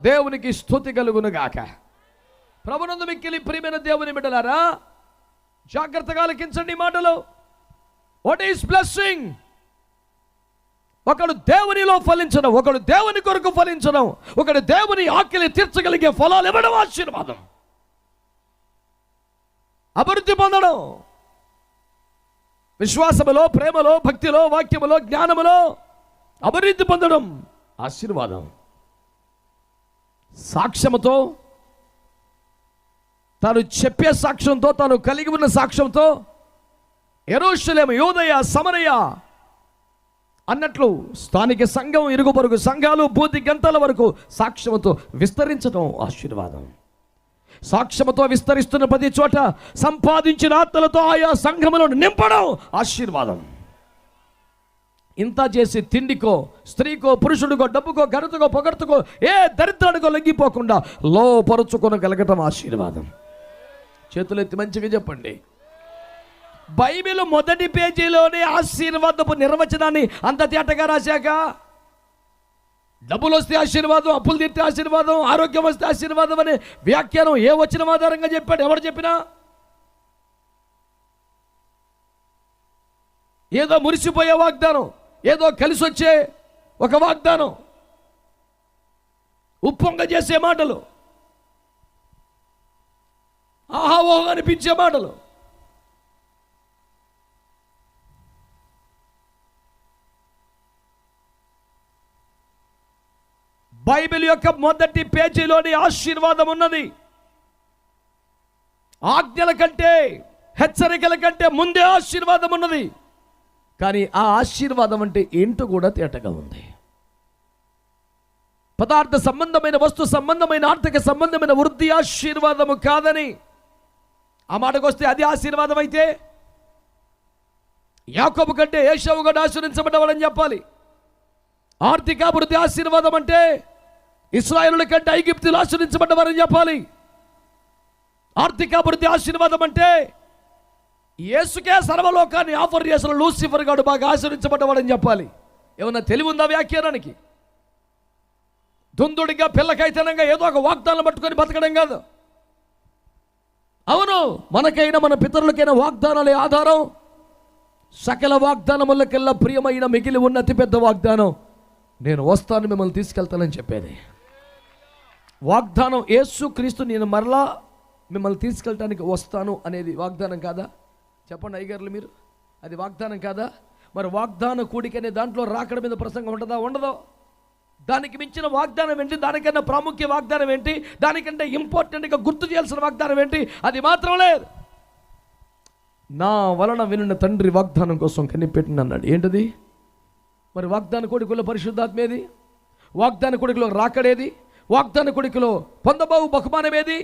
దేవునికి స్తుతి కలుగును గాక. ప్రభునందు మిక్కిలి ప్రియమైన దేవుని బిడ్డలారా, జాగ్రత్తగా ఆలకించండి మాటలు. What is blessing? ఒకడు దేవునిలో ఫలించడం, ఒకడు దేవుని కొరకు ఫలించడం, ఒకడు దేవుని ఆకలి తీర్చగలిగే ఫలాలు ఇవ్వడం ఆశీర్వాదం. అభివృద్ధి పొందడం, విశ్వాసములో, ప్రేమలో, భక్తిలో, వాక్యములో, జ్ఞానములో అభివృద్ధి పొందడం ఆశీర్వాదం. సాక్ష్యముతో, తాను చెప్పే సాక్ష్యంతో, తాను కలిగి ఉన్న సాక్ష్యంతో యెరూషలేము, యూదయ, సమరయ అన్నట్లు స్థానిక సంఘం, ఇరుగు పొరుగు సంఘాలు, భూతి గంటల వరకు సాక్ష్యముతో విస్తరించడం ఆశీర్వాదం. సాక్ష్యముతో విస్తరిస్తున్న ప్రతి చోట సంపాదించిన ఆత్మలతో ఆయా సంఘములను నింపడం ఆశీర్వాదం. ఇంత చేసి తిండికో, స్త్రీకో, పురుషుడికో, డబ్బుకో, ఘనతకో, పొగడ్తకో, ఏ దరిద్రానికో లొంగిపోకుండా లోపరుచుకొనగలగటం ఆశీర్వాదం. చేతులెత్తి మంచిగా చెప్పండి. బైబిల్ మొదటి పేజీలోనే ఆశీర్వాదపు నిర్వచనాన్ని అంత తేటగా రాశాక, డబ్బులు వస్తే ఆశీర్వాదం, అప్పులు తీర్తే ఆశీర్వాదం, ఆరోగ్యం వస్తే ఆశీర్వాదం అనే వ్యాఖ్యానం ఏ వచనం ఆధారంగా చెప్పాడు? ఎవరు చెప్పినా? ఏదో మురిసిపోయే వాగ్దానం, ఏదో కలిసి వచ్చే ఒక వాగ్దానం, ఉప్పొంగ చేసే మాటలు, ఆహావో అనిపించే మాటలు. బైబిల్ యొక్క మొదటి పేజీలోని ఆశీర్వాదం ఉన్నది. ఆజ్ఞల కంటే, హెచ్చరికల కంటే ముందే ఆశీర్వాదం ఉన్నది. కానీ ఆ ఆశీర్వాదం అంటే ఏంటో కూడా తేటగా ఉంది. పదార్థ సంబంధమైన, వస్తు సంబంధమైన, ఆర్థిక సంబంధమైన వృద్ధి ఆశీర్వాదము కాదని ఆ మాటకు వస్తే అది ఆశీర్వాదం అయితే, యాకోబు కంటే ఏశావు కూడా ఆశీర్వించబడ్డవాడని చెప్పాలి. ఆర్థిక అభివృద్ధి ఆశీర్వాదం అంటే ఇశ్రాయేలుల కంటే ఐగుప్తులు ఆశీర్వించబడ్డవారని చెప్పాలి. ఆర్థిక అభివృద్ధి ఆశీర్వాదం అంటే యేసుకే సర్వలోకాన్ని ఆఫర్ చేసిన లూసిఫర్ గాడు బాగా ఆశీర్వించబడ్డవాడని చెప్పాలి. ఏమన్నా తెలివి ఉందా వ్యాఖ్యానానికి? దుందుడిగా, పిల్లకైతనంగా ఏదో ఒక వాగ్దానం పట్టుకొని బతకడం కాదు. అవును, మనకైనా మన పితరులకైనా వాగ్దానాలే ఆధారం. సకల వాగ్దానములకెల్లా ప్రియమైన మిగిలి ఉన్న అతిపెద్ద వాగ్దానం, నేను వస్తాను, మిమ్మల్ని తీసుకెళ్తానని చెప్పేది. వాగ్దానం యేసుక్రీస్తు నేను మరలా మిమ్మల్ని తీసుకెళ్ళటానికి వస్తాను అనేది వాగ్దానం కాదా? చెప్పండి అయ్యగారులు మీరు, అది వాగ్దానం కాదా? మరి వాగ్దాన కూడిక అనే దాంట్లో రాకడ మీద ప్రసంగం ఉంటుందా? ఉండదో. దానికి మించిన వాగ్దానం ఏంటి? దానికన్నా ప్రాముఖ్య వాగ్దానం ఏంటి? దానికంటే ఇంపార్టెంట్గా గుర్తు చేయాల్సిన వాగ్దానం ఏంటి? అది మాత్రం లేదు. నా వలన వినున్న తండ్రి వాగ్దానం కోసం కనిపెట్టిన అన్నాడు. ఏంటది? మరి వాగ్దాన కొడుకులో పరిశుద్ధాత్మ ఏది? వాగ్దాన కొడుకులో రాకడేది? వాగ్దాన కొడుకులో పొందబోవు బహుమానం ఏది?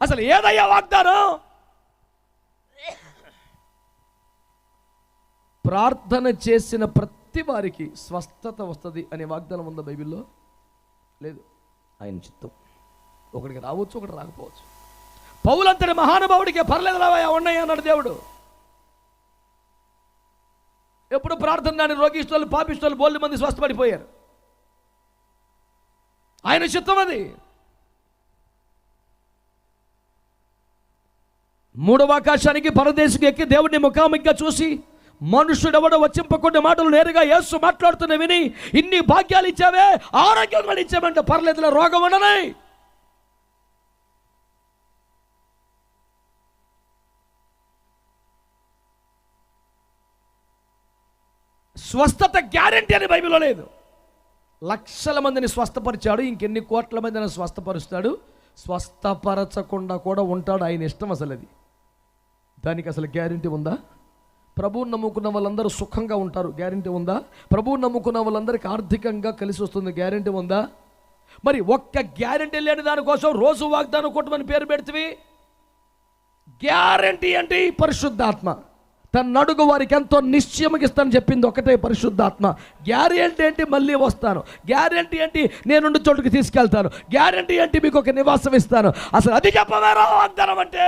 అసలు ఏదయ్యా వాగ్దానం? ప్రార్థన చేసిన ప్రతి వారికి స్వస్థత వస్తుంది అనే వాగ్దానం ఉందా బైబిల్లో? లేదు. ఆయన చిత్తం. ఒకడికి రావచ్చు, ఒకటి రాకపోవచ్చు. పౌలంతటి మహానుభావుడికి పర్లేదు రావయ్యా, ఉన్నాయి అన్నాడు దేవుడు. ఎప్పుడు ప్రార్థన దాని రోగిష్టాలు, పాపిష్టాలు బోల్డ్ మంది స్వస్థపడిపోయారు. ఆయన చిత్తం అది. మూడవ ఆకాశానికి, పరదేశికి ఎక్కి దేవుడిని ముఖాముఖిగా చూసి, మనుషుడెవడో వచ్చింపకుండా మాటలు నేరుగా యేసు మాట్లాడుతున్న విని, ఇన్ని భాగ్యాలు ఇచ్చావే, ఆరోగ్యం కూడా ఇచ్చామంటే పర్లేదులే, రోగం ఉండనే. స్వస్థత గ్యారెంటీ అని బైబిల్లో లేదు. లక్షల మందిని స్వస్థపరిచాడు, ఇంకెన్ని కోట్ల మందిని స్వస్థపరుస్తాడు. స్వస్థపరచకుండా కూడా ఉంటాడు, ఆయన ఇష్టం. అసలు అది, దానికి అసలు గ్యారెంటీ ఉందా? ప్రభువుని నమ్ముకున్న వాళ్ళందరూ సుఖంగా ఉంటారు, గ్యారెంటీ ఉందా? ప్రభువుని నమ్ముకున్న వాళ్ళందరికీ ఆర్థికంగా కలిసి వస్తుంది, గ్యారెంటీ ఉందా? మరి ఒక్క గ్యారెంటీ లేని దానికోసం రోజు వాగ్దానం కొట్టమని పేరు పెడితే, గ్యారెంటీ అంటే పరిశుద్ధాత్మ. తన అడుగు వారికి ఎంతో నిశ్చయముగా ఇస్తానని చెప్పింది ఒకటే పరిశుద్ధాత్మ. గ్యారెంటీ ఏంటి? మళ్ళీ వస్తాను. గ్యారెంటీ ఏంటి? నేనుండి చోటుకి తీసుకెళ్తాను. గ్యారెంటీ ఏంటి? మీకు ఒక నివాసం ఇస్తాను. అసలు అది చెప్పవేరా వాగ్దానం అంటే?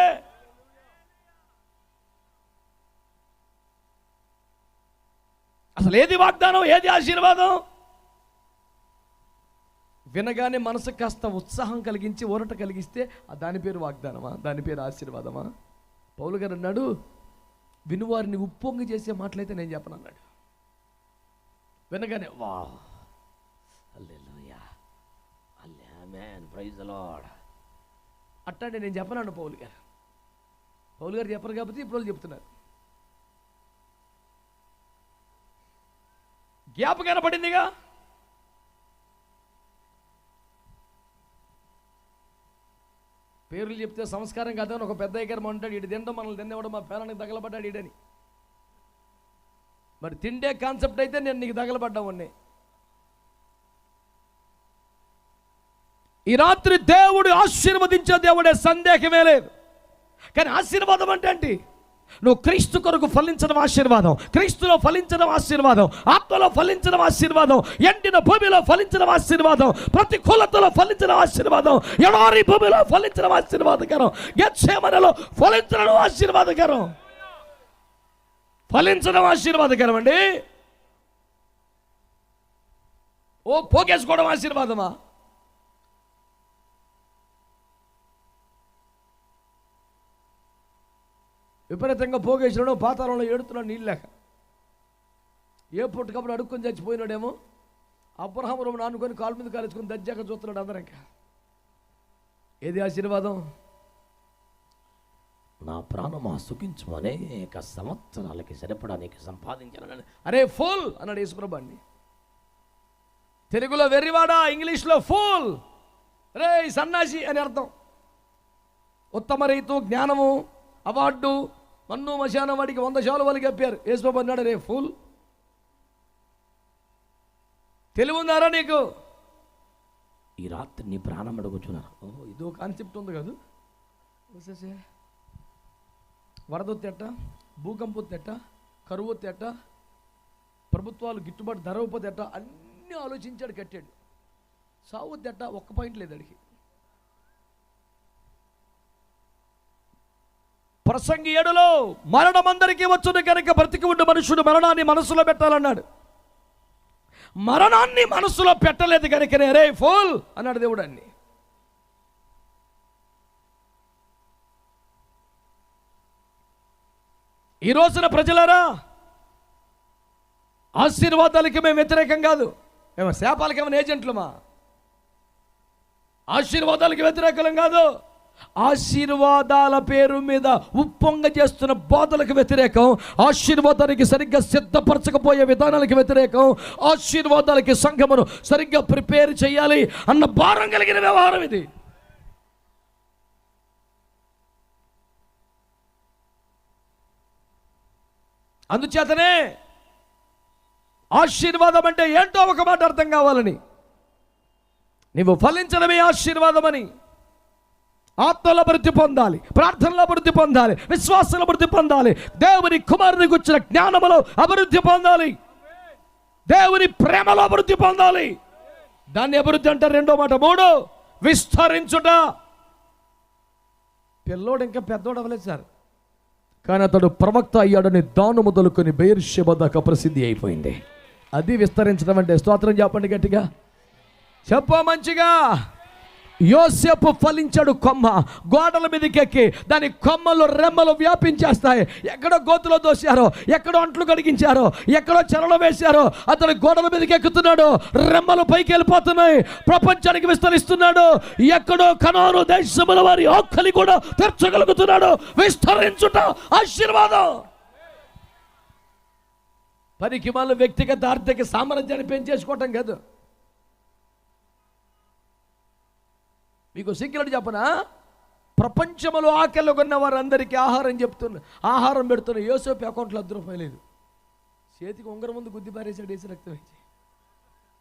అసలు ఏది వాగ్దానం, ఏది ఆశీర్వాదం? వినగానే మనసుకు కాస్త ఉత్సాహం కలిగించి ఊరట కలిగిస్తే దాని పేరు వాగ్దానమా? దాని పేరు ఆశీర్వాదమా? పౌలు గారు అన్నాడు, వినువారిని ఉప్పొంగి చేసే మాటలైతే నేను చెప్పను అన్నాడు. వినగానే వా హల్లెలూయా ఆమేన్ ప్రైజ్ ది లార్డ్ అట్టాంటి నేను చెప్పను పౌలు గారు. పౌలు గారు చెప్పరు కాబట్టి ఇప్పుడు వాళ్ళు చెప్తున్నారు. జ్ఞాపకాన పడిందిగా. పేర్లు చెప్తే సంస్కారం కాదని ఒక పెద్ద గారు అంటాడు, ఇటు తినడం మనల్ని తినేవాడు మా పేరానికి తగలబడ్డాడు ఈడని. మరి తిండే కాన్సెప్ట్ అయితే నేను నీకు తగలబడ్డామని. ఈ రాత్రి దేవుడు ఆశీర్వదించే దేవుడే, సందేహమే లేదు. కానీ ఆశీర్వాదం అంటే ఏంటి? నువ్వు క్రీస్తు కొరకు ఫలించడం ఆశీర్వాదం, క్రీస్తులో ఫలించడం ఆశీర్వాదం, ఆత్మలో ఫలించడం ఆశీర్వాదం, ఎండిన భూమిలో ఫలించడం ఆశీర్వాదం, ప్రతికూలతలో ఫలించడం ఆశీర్వాదం, ఎడారి భూమిలో ఫలించడం ఆశీర్వాదకరం, గెత్సేమనెలో ఫలించడం ఆశీర్వాదకరం. ఫలించడం ఆశీర్వాదకరం అండి. ఓ పోగేసుకోవడం ఆశీర్వాదమా? విపరీతంగా పోగేసినాడు, పాతాళంలో ఏడుతున్నాడు నీళ్ళు లేక. ఏ పుట్టుకప్పుడు అడుక్కొని చచ్చిపోయినాడేమో, అబ్రహాము నానుకొని కాలు మీద కాలేసుకొని దజ్జాక చూస్తున్నాడు అందరూ. ఇంకా ఏది ఆశీర్వాదం? నా ప్రాణమా సుఖించు, అనేక సంవత్సరాలకి సరిపడానికి సంపాదించాను. అరే ఫూల్ అన్నాడు యేసుప్రభుని. తెలుగులో వెర్రివాడా, ఇంగ్లీష్లో ఫూల్, రే సన్నాసి అని అర్థం. ఉత్తమ రీతు, జ్ఞానము, అవార్డు, మన్ను మశానం వాడికి 100 శాలువాలు చెప్పారు. యేసుప్రభు అన్నాడు, రే ఫూల్, తెలివి ఉందారా నీకు? ఈ రాత్రి నీ ప్రాణం అడుగుచున్నారు. ఓహో, ఇదో కాన్సెప్ట్ ఉంది కాదు. వరద తెట్ట, భూకంపం తెట్ట, కరువు తెట్ట, ప్రభుత్వాలు గిట్టుబాటు ధర తెట్ట, అన్నీ ఆలోచించాడు, కట్టాడు. సావు తెట్ట ఒక్క పాయింట్ లేదు అడిగి. ప్రసంగి 7లో మరణం అందరికీ వచ్చును కనుక బ్రతికి ఉండే మనుషుడు మరణాన్ని మనసులో పెట్టాలన్నాడు. మరణాన్ని మనసులో పెట్టలేదు కనుకనే రే ఫూల్ అన్నాడు దేవుడు అన్ని. ఈ రోజున ప్రజలారా, ఆశీర్వాదాలకి మేము వ్యతిరేకం కాదు. మేము శాపాలకి ఏమైనా ఏజెంట్లమా? ఆశీర్వాదాలకి వ్యతిరేకం కాదు. ఆశీర్వాదాల పేరు మీద ఉప్పొంగ చేస్తున్న బోధలకు వ్యతిరేకం, ఆశీర్వాదానికి సరిగ్గా సిద్ధపరచకపోయే విధానాలకు వ్యతిరేకం, ఆశీర్వాదాలకి సంఘమును సరిగ్గా ప్రిపేర్ చేయాలి అన్న భారం కలిగిన వ్యవహారం ఇది. అందుచేతనే ఆశీర్వాదం అంటే ఏంటో ఒక మాట అర్థం కావాలని, నీవు ఫలించడమే ఆశీర్వాదం అని. ఆత్మలో అభివృద్ధి పొందాలి, ప్రార్థనలో అభివృద్ధి పొందాలి, విశ్వాసంలో అభివృద్ధి పొందాలి, దేవుని కుమారునికి వచ్చిన జ్ఞానములో అభివృద్ధి పొందాలి, దేవుని ప్రేమలో అభివృద్ధి పొందాలి. దాన్ని అభివృద్ధి అంటారు. రెండో మాట 3 విస్తరించుట. పిల్లోడు ఇంకా పెద్దోడు అవ్వలేదు సార్, కానీ అతడు ప్రవక్త అయ్యాడని దాను మొదలుకొని బెయేర్షెబా దాకా ప్రసిద్ధి అయిపోయింది. అది విస్తరించడం అంటే. స్తోత్రం చెప్పండి గట్టిగా, చెప్ప మంచిగా. యోసేపు ఫలించాడు కొమ్మ, గోడల మీదకి ఎక్కి దాని కొమ్మలు రెమ్మలు వ్యాపించేస్తాయి. ఎక్కడో గోతులో దోశారో, ఎక్కడో అంట్లు కడిగించారో, ఎక్కడో చెరలో వేశారో, అతను గోడల మీదకి ఎక్కుతున్నాడు, రెమ్మలు పైకి వెళ్ళిపోతున్నాయి, ప్రపంచానికి విస్తరిస్తున్నాడు. ఎక్కడో కనాను దేశముల వారి ఆకలి కూడా తీర్చగలుగుతున్నాడు. విస్తరించుట ఆశీర్వాదం. పనికి మళ్ళీ వ్యక్తిగత ఆర్థిక సామర్థ్యాన్ని పెంచేసుకోవటం కాదు. మీకు సీక్రెట్ చెప్పనా? ప్రపంచంలో ఆకలిలో కొన్న వారందరికీ ఆహారం పెడుతున్న యోసేపు అకౌంట్లో ₹10 లేదు. చేతికి ఉంగరం ముందు గుద్ది పారేసాడు, వేసి రక్తం వేసి.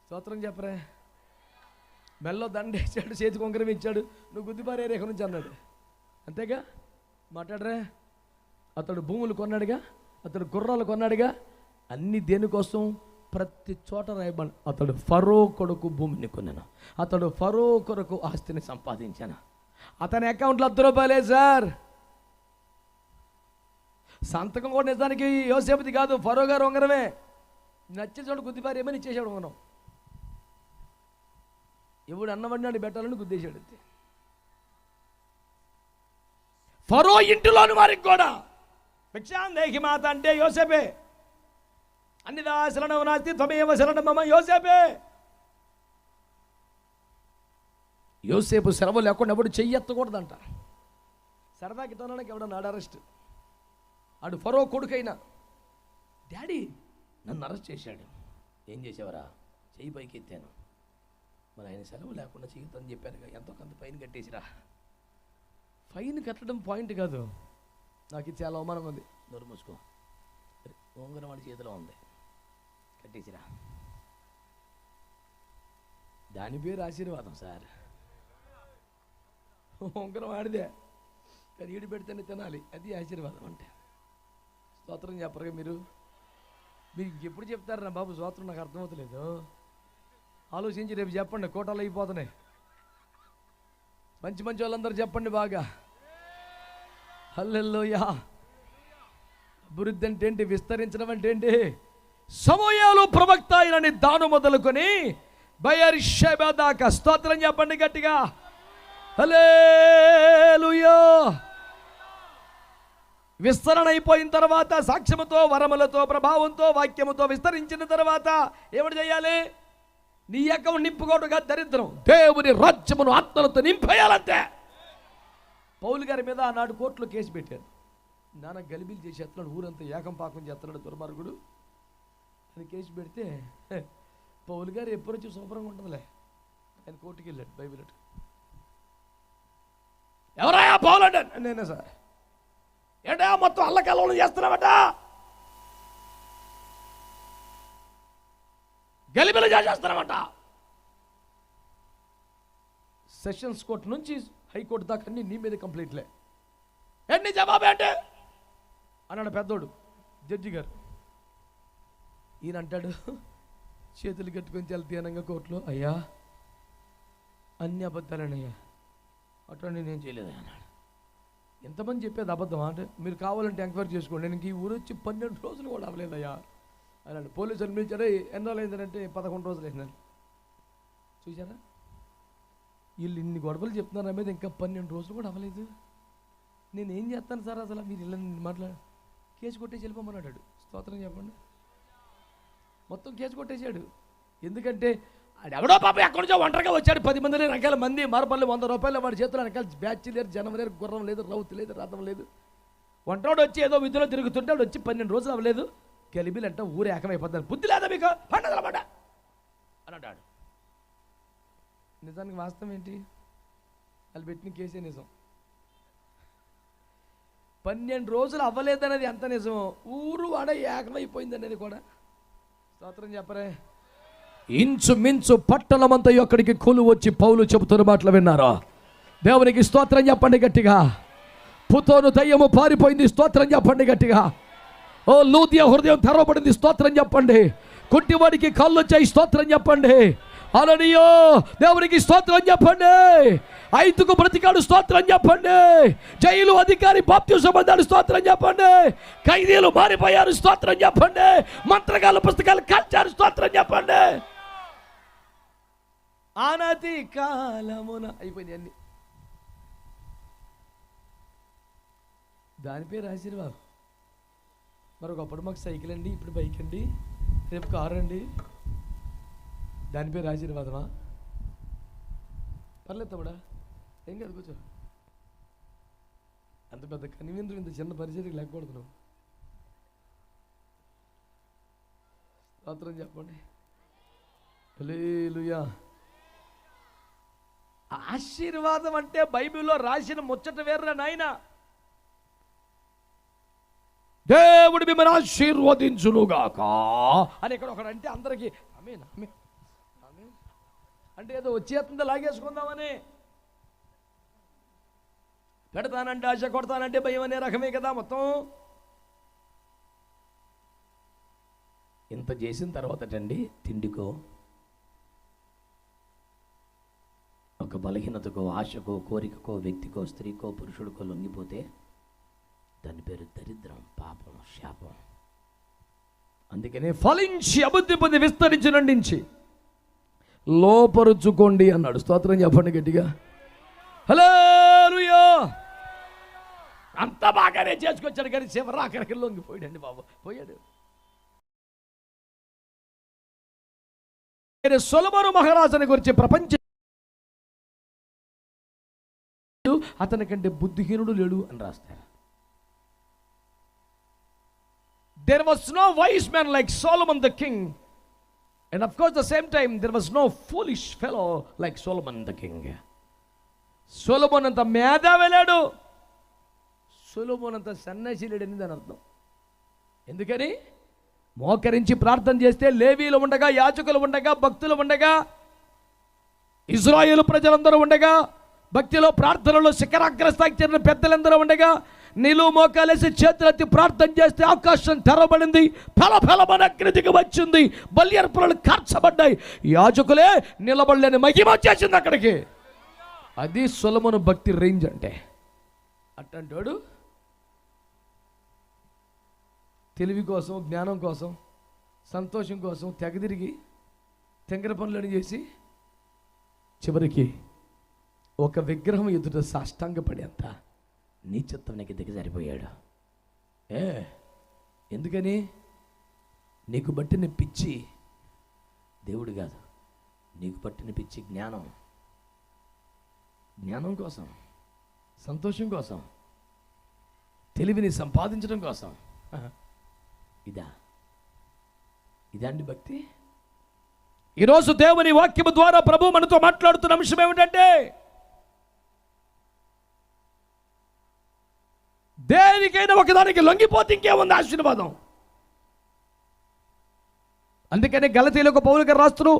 స్తోత్రం చెప్పరా? మెల్లో దండ వేసాడు, చేతికి ఉంగరం ఇచ్చాడు, నువ్వు గుద్ది పారే రేఖ నుంచి అన్నాడు. అంతేగా మాట్లాడరా? అతడు భూములు కొన్నాడుగా, అతడు గుర్రాలు కొన్నాడుగా. అన్ని దేనికోసం? ప్రతి చోట రాయబడి అతడు ఫరో కొడుకు భూమిని కొన్నాను, అతడు ఫరో కొరకు ఆస్తిని సంపాదించాను. అతని అకౌంట్లో ₹10 సార్. సంతకం కూడా నిజానికి యోసేపుది కాదు, ఫరో గారు ఉంగరమే. నచ్చిన చోట గుద్దిపారేమని ఇచ్చేసాడు ఉంగరం. ఎవడు అన్నవాడిని పెట్టాలని గుద్దేశాడు అంతే. ఫరో ఇంటిలోని వారికి కూడా భిక్షాందేహి మాత అంటే యోసేపే. అన్నిదా శరణం నాస్తి త్వమేవ శరణమమ యోసేపే. యోసేపు సెలవు లేకుండా ఎవడు చెయ్యెత్తకూడదంట. సరదాకి తోనడానికి ఎవడన్నా అరెస్ట్. ఆడు ఫరో కొడుకైనా, డాడీ నన్ను అరెస్ట్ చేశాడు. ఏం చేసావరా? చెయ్యి పైకి ఎత్తాను. మరి ఆయన సెలవు లేకుండా చెయ్యొద్దని చెప్పాను, ఎంతో కొంత ఫైన్ కట్టేసిరా. ఫైన్ కట్టడం పాయింట్ కాదు, నాకు ఇది చాలా అవమానం ఉంది. నోరు మూసుకో, ఉంగరం వాడి చేతిలో ఉంది, కట్టేసిరా. దాని పేరు ఆశీర్వాదం సార్. ఉంగరం ఆడిదే, కానీ ఈడు పెడితేనే తినాలి, అది ఆశీర్వాదం అంటే. స్తోత్రం చెప్పరుగా మీరు? మీరు ఇంకెప్పుడు చెప్తారు నా బాబు స్తోత్రం? నాకు అర్థమవుతలేదు. ఆలోచించి రేపు చెప్పండి, కోటాలు అయిపోతున్నాయి. మంచి మంచి వాళ్ళందరూ చెప్పండి బాగా. హల్లెలూయా. అభివృద్ధి అంటే ఏంటి? విస్తరించడం అంటే ఏంటి? సమూయేలు ప్రవక్త అయినని దాను మొదలుకొని బయర్షెబా దాకా స్తోత్రం చెప్పండి గట్టిగా. హల్లెలూయా. విస్తరణ అయిపోయిన తర్వాత సాక్ష్యముతో, వరములతో, ప్రభావంతో, వాక్యముతో విస్తరించిన తర్వాత ఏమిటి చేయాలి? నీ అకౌంట్ నింపుకోవడం దరిద్రం. దేవుని రాజ్యమును ఆత్మలతో నింపేయాలంతే. పౌలు గారి మీద ఆనాడు కోర్టులో కేసు పెట్టారు. నాన్న గలిబిలు చేసేస్తున్నాడు, ఊరంతా ఏకం పాకం చేస్తున్నాడు దుర్మార్గుడు అని కేసు పెడితే, పౌలు గారు ఎప్పుడు వచ్చి శుభ్రంగా ఉంటుందిలే, ఆయన కోర్టుకి వెళ్ళాడు బైబిల్. ఎవరాయా పౌలు అంటే? నేనే సార్. ఏంటా మొత్తం అల్లకల్లోలం చేస్తున్నావట, గలిబిలు చేస్తున్నామట. సెషన్స్ కోర్టు నుంచి హైకోర్టు దాకా అన్ని నీ మీద కంప్లీట్లే. ఎన్ని జవాబే అంటే అన్నాడు పెద్దోడు జడ్జి గారు. ఈయన అంటాడు చేతులు కట్టుకొని చాలా ధ్యానంగా కోర్టులో, అయ్యా అన్ని అబద్ధాలనయ్యా, అటువంటి నేను చేయలేదు అన్నాడు. ఎంతమంది చెప్పేది అబద్ధం అంటే? మీరు కావాలంటే ఎంక్వైరీ చేసుకోండి, నేను ఈ ఊరు వచ్చి 12 రోజులు కూడా అవ్వలేదయ్యా అన్నాడు. పోలీసులు పిలిచారు, ఎన్నోళ్ళు అయిందంటే 11 రోజులు అయినారు. చూసారా, వీళ్ళు ఇన్ని గొడవలు చెప్తున్నారు నా మీద, ఇంకా 12 రోజులు కూడా అవ్వలేదు. నేనేం చేస్తాను సార్ అసలు? మీరు ఇలా మాట్లాడు, కేసు కొట్టేసి వెళ్ళిపోమన్నాడు. స్తోత్రం చెప్పండి. మొత్తం కేసు కొట్టేశాడు. ఎందుకంటే ఎవడో పాప ఎక్కడి నుంచో ఒంటరిగా వచ్చాడు, 10 మంది రకాల మంది, మరపల్లి 100 రూపాయలు వాడి చేతులు రకాల బ్యాచ్ లేరు, జనం లేరు, గుర్రం లేదు, రౌతు లేదు, రథం లేదు. ఒంటోడు వచ్చి ఏదో విధులో తిరుగుతుంటే వాడు వచ్చి 12 రోజులు అవ్వలేదు. గలిబిలు అంటే ఊరు ఏకమైపోతాను. బుద్ధి లేదా మీకు? పండగలమాట అని అంటాడు. నిజానికి వాస్తవం ఏంటి? వాళ్ళు పెట్టిన కేసే నిజం. 12 రోజులు అవ్వలేదనేది ఎంత నిజమో, ఊరు వాడ ఏకమైపోయింది అనేది కూడా. స్తోత్రం చెప్పరే. ఇంచుమించు పట్టణమంతా అక్కడికి కొలు వచ్చి పౌలు చెబుతున్న మాటలు విన్నారా? దేవునికి స్తోత్రం చెప్పండి గట్టిగా. పుతోను దయ్యము పారిపోయింది, స్తోత్రం చెప్పండి గట్టిగా. ఓ లూదియా హృదయం తెరవబడింది, స్తోత్రం చెప్పండి. కుంటివాడికి కాళ్ళు వచ్చాయి, స్తోత్రం చెప్పండి. హల్లెలూయా, దేవునికి స్తోత్రం చెప్పండి. ఐదుకు బ్రతికాడు, స్తోత్రం చెప్పండి. జైలు అధికారి బాప్తిసం పొందాడు, స్తోత్రం చెప్పండి. ఖైదీలు మారిపోయారు, స్తోత్రం చెప్పండి. మంత్రగాళ్ళ పుస్తకాలు కాల్చారు, స్తోత్రం చెప్పండి. ఆనాటి కాలమున అయిపోయింది అన్ని. దాని పేరు ఆశీర్వాదం. మరొకప్పుడు మాకు సైకిల్ అండి, ఇప్పుడు బైక్ అండి, రేపు కారు అండి. దాని పేరు ఆశీర్వాదమా? పర్లేదు తమ్ముడా, ఏం కాదు, కూర్చో. అంత పెద్ద కనివేంద్రం ఇంత చిన్న పరిచయం లేకూడదు నువ్వు. స్తోత్రం చెప్పండి. హల్లెలూయా. ఆశీర్వాదం అంటే బైబిల్లో రాసిన ముచ్చట వేర్రా నాయన. దేవుడు మిమ్మల్ని ఆశీర్వదించునుగాక అని ఇక్కడ ఒకడు అంటే అందరికీ ఆమేన్ ఆమేన్ ఆమేన్ అంటే ఏదో వచ్చేస్తుందో లాగేసుకుందామని. పెడతానంటే ఆశ, కొడతానంటే భయం అనే రకమే కదా మొత్తం. ఇంత చేసిన తర్వాతటండి తిండికో, ఒక బలహీనతకో, ఆశకో, కోరికకో, వ్యక్తికో, స్త్రీకో, పురుషుడికో లొంగిపోతే దాని పేరు దరిద్రం, పాపం, శాపం. అందుకనే ఫలించి అభివృద్ధి పొంది విస్తరించి నండించి లోపరుచుకోండి అన్నాడు. స్తోత్రం చెప్పండి గట్టిగా. హల్లెలూయా. అంత బాగానే చేసుకొచ్చాడు కానీ చివరి అక్కడికి లొంగిపోయాడండి బాబు, పోయాడు. సొలొమోను మహారాజుని గురించి ప్రపంచ అతని కంటే బుద్ధిహీనుడు లేడు అని రాస్తారు. There was no wise man like Solomon the king, and of course the same time there was no foolish fellow like Solomon the king. సొలొమోను అంత మేధావి లేడు, సొలొమోను అంత సన్యాసి లేడని దాని అర్థం. ఎందుకని? మోకరించి ప్రార్థన చేస్తే లేవీలు ఉండగా, యాజకులు ఉండగా, భక్తులు ఉండగా, ఇజ్రాయేలు ప్రజలందరూ ఉండగా, భక్తిలో ప్రార్థనలో శిఖరాగ్రస్థాయికి చేరిన పెద్దలందరూ ఉండగా, నిలువు మోకాలేసి చేతులెత్తి ప్రార్థన చేస్తే ఆకాశం తెరవబడింది, ఫలఫలమని అగ్ని దిగి వచ్చింది, బల్యర్పణలు కార్చబడ్డాయి, యాజకులే నిలబడలేని మహిమ వచ్చేసింది అక్కడికి. అది సొలొమోను భక్తి రేంజ్ అంటే. అట్టంటాడు తెలివి కోసం, జ్ఞానం కోసం, సంతోషం కోసం తెగదిరిగి తెంగర పనులను చేసి చివరికి ఒక విగ్రహం ఎదుట సాష్టాంగపడేంత నీచత్వానికి దిగజారిపోయాడు. ఎందుకని? నీకు బట్టిన పిచ్చి దేవుడు కాదు, నీకు పట్టిన పిచ్చి జ్ఞానం. జ్ఞానం కోసం, సంతోషం కోసం, తెలివిని సంపాదించడం కోసం. ఇదండి భక్తి. ఈరోజు దేవుని వాక్యము ద్వారా ప్రభు మనతో మాట్లాడుతున్న అంశం ఏమిటంటే, దేనికైనా ఒకదానికి లొంగిపోతే ఇంకేముంది ఆశీర్వాదం. అందుకనే గలతీయులకు పౌలు గారు రాస్తూ,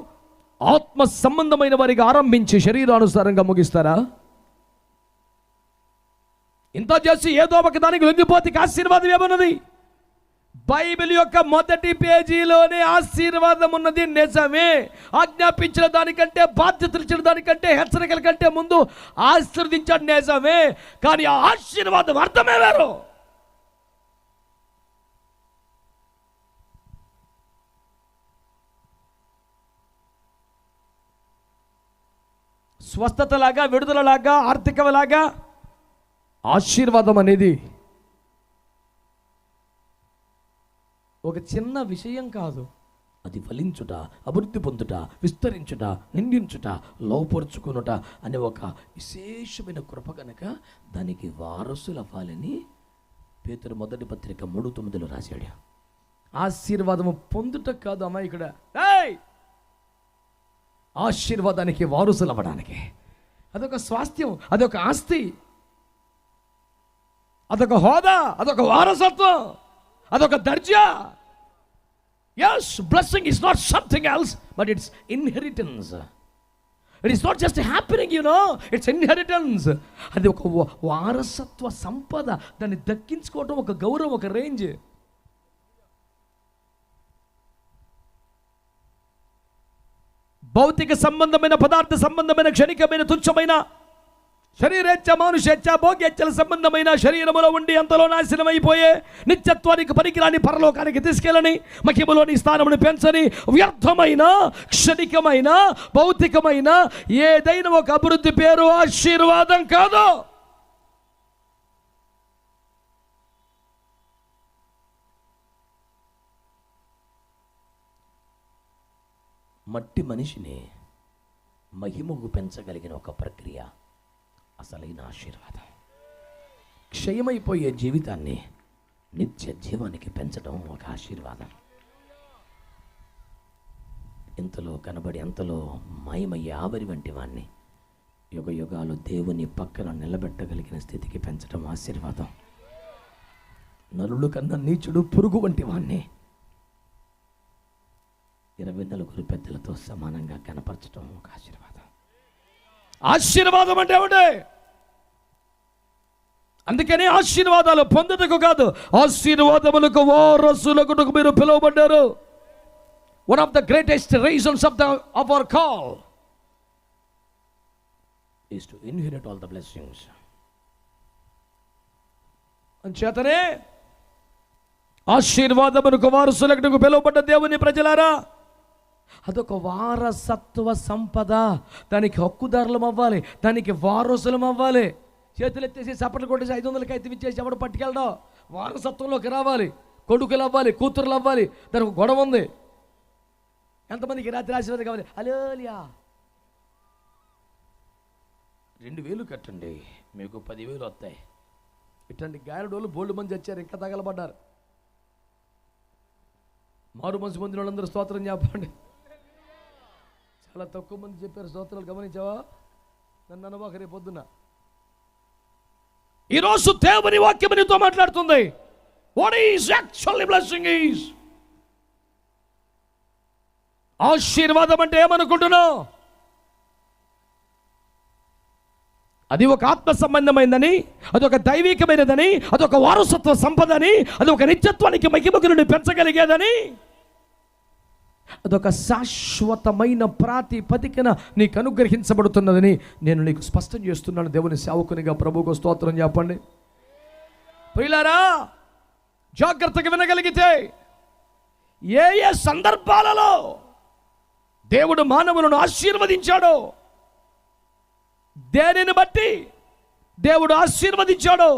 ఆత్మ సంబంధమైన వారికి ఆరంభించి శరీరానుసారంగా ముగిస్తారా? ఇంత చేసి ఏదో ఒకదానికి లొంగిపోతే ఆశీర్వాదం ఏమన్నది? బైబిల్ యొక్క మొదటి పేజీలోనే ఆశీర్వాదం ఉన్నది నిజమే. ఆజ్ఞాపించిన దానికంటే, బాధ్యతలు ఇచ్చిన దానికంటే, హెచ్చరికల కంటే ముందు ఆశీర్వదించాడు నిజమే. కానీ ఆ ఆశీర్వాదం అర్థమే వేరు. స్వస్థతలాగా, విడుదలలాగా, ఆర్థికలాగా ఆశీర్వాదం అనేది ఒక చిన్న విషయం కాదు. అది ఫలించుట, అభివృద్ధి పొందుట, విస్తరించుట, నిందించుట, లోపరుచుకునుట అనే ఒక విశేషమైన కృప కనుక దానికి వారసులు అవ్వాలని పేతురు మొదటి పత్రిక 3:9 రాశాడు. ఆశీర్వాదము పొందుట కాదు అమ్మా ఇక్కడ, ఆశీర్వాదానికి వారసులు అవ్వడానికి. అదొక స్వాస్థ్యం, అదొక ఆస్తి, అదొక హోదా, అదొక వారసత్వం, అదొక దర్జా. Yes, blessing is not something else, but it's inheritance. It is not just happening, it's inheritance. అది ఒక వారసత్వ సంపద. దాన్ని దక్కించుకోవటం ఒక గౌరవం, ఒక రేంజ్. భౌతిక సంబంధమైన, పదార్థ సంబంధమైన, క్షణికమైన, తుచ్చమైన, శరీరేచ్ఛ, మానుషేచ్ఛ, భోగ్యేచ్ఛల సంబంధమైన శరీరములో ఉండి అంతలో నాశనం అయిపోయే, నిత్యత్వానికి పనికిరాని పరలోకానికి తీసుకెళ్ళని, మహిమలోని స్థానమును పెంచని, వ్యర్థమైన, క్షణికమైన, భౌతికమైన ఏదైనా ఒక అభివృద్ధి పేరు ఆశీర్వాదం కాదు. మట్టి మనిషిని మహిమకు పెంచగలిగిన ఒక ప్రక్రియ అసలైన ఆశీర్వాదం. క్షయమైపోయే జీవితాన్ని నిత్య జీవానికి పెంచడం ఒక ఆశీర్వాదం. ఇంతలో కనబడి అంతలో మాయమయ్యే ఆవరి వంటి వాణ్ణి యుగ యుగాలు దేవుని పక్కన నిలబెట్టగలిగిన స్థితికి పెంచడం ఆశీర్వాదం. నరులు కన్నా నీచుడు పురుగు వంటి వాణ్ణి 24 పెద్దలతో సమానంగా కనపరచడం ఒక ఆశీర్వాదం. ఆశీర్వాదం అంటే ఏమిటి? అందుకని ఆశీర్వాదాలు పొందుటకు కాదు, ఆశీర్వాదములకు వారసులకు మీరు పిలువబడ్డారు. One of the greatest reasons of our call is to inherit all the blessings. అంచేతనే ఆశీర్వాదములకు వారసులకు పిలువబడ్డ దేవుని ప్రజలారా, అదొక వారసత్వ సంపద. దానికి హక్కుదారులం అవ్వాలి, దానికి వారసులం అవ్వాలి. చేతులు ఎత్తేసి చప్పట్లు కొట్టేసి 500కి అయితే ఇచ్చేసి ఎవడు పట్టుకెళ్ళడం. వారసత్వంలోకి రావాలి, కొడుకులు అవ్వాలి, కూతురులు అవ్వాలి. దానికి ఒక గొడవ ఉంది. ఎంతమందికి రాత్రి ఆశీర్వాదం కావాలి? అలోలియా 2000 కట్టండి, మీకు 10,000 వస్తాయి. ఇట్లాంటి గాయడోళ్ళు బోల్డ్ మంది వచ్చారు, ఇంకా తగలబడ్డారు. మారు మనసు పొందిన వాళ్ళందరూ స్తోత్రం చెప్పండి. చాలా తక్కువ మంది చెప్పారు స్తోత్రాలు, గమనించావా? నన్ను అనవాక రేపు పొద్దున. ఈరోజు దేవుని వాక్యం నీతో మాట్లాడుతుంది. What is actually blessing is. ఆశీర్వాదం అంటే ఏమనుకుంటున్నావు? అది ఒక ఆత్మ సంబంధమైనదని, అదొక దైవికమైనదని, అదొక వారసత్వ సంపదని, అదొక నిత్యత్వానికి మహిమకు నుండి పెంచగలిగేదని, అదొక శాశ్వతమైన ప్రాతిపదికన నీకు అనుగ్రహించబడుతున్నదని నేను నీకు స్పష్టం చేస్తున్నాను. దేవుని సేవకునిగా ప్రభువుకు స్తోత్రం చెప్పండి. ప్రియులారా, జాగ్రత్తగా వినగలిగితే ఏ ఏ సందర్భాలలో దేవుడు మానవులను ఆశీర్వదించాడో, దేనిని బట్టి దేవుడు ఆశీర్వదించాడో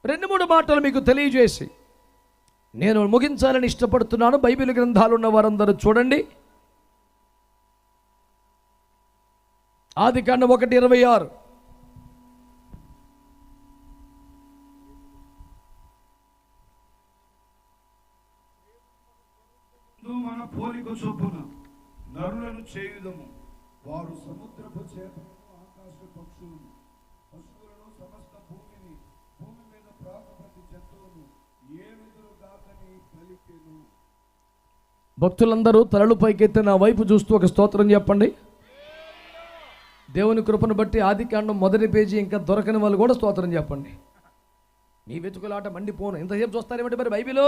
2-3 మాటలు మీకు తెలియజేసి నేను ముగించాలని ఇష్టపడుతున్నాను. బైబిల్ గ్రంథాలు ఉన్న వారందరూ చూడండి. ఆదికాండం 1:26. మన పోలిక చొప్పున నరులను చేయుదము, వారు సముద్రపు చేపలను, ఆకాశ పక్షులను, పశువులను, సమస్త భూమి మీద ప్రాకపతి జంతువులను ఏమిదురు దాకని పలికెను. భక్తులందరూ తలలు పైకెత్తి నా వైపు చూస్తూ ఒక స్తోత్రం చెప్పండి. దేవుని కృపను బట్టి ఆదికాండం 1వ పేజీ ఇంకా దొరకని వాళ్ళు కూడా స్తోత్రం చెప్పండి. మీ వెతుకులాట మండిపోను. ఇంతసేపు చూస్తారేమిటి మరి బైబిల్?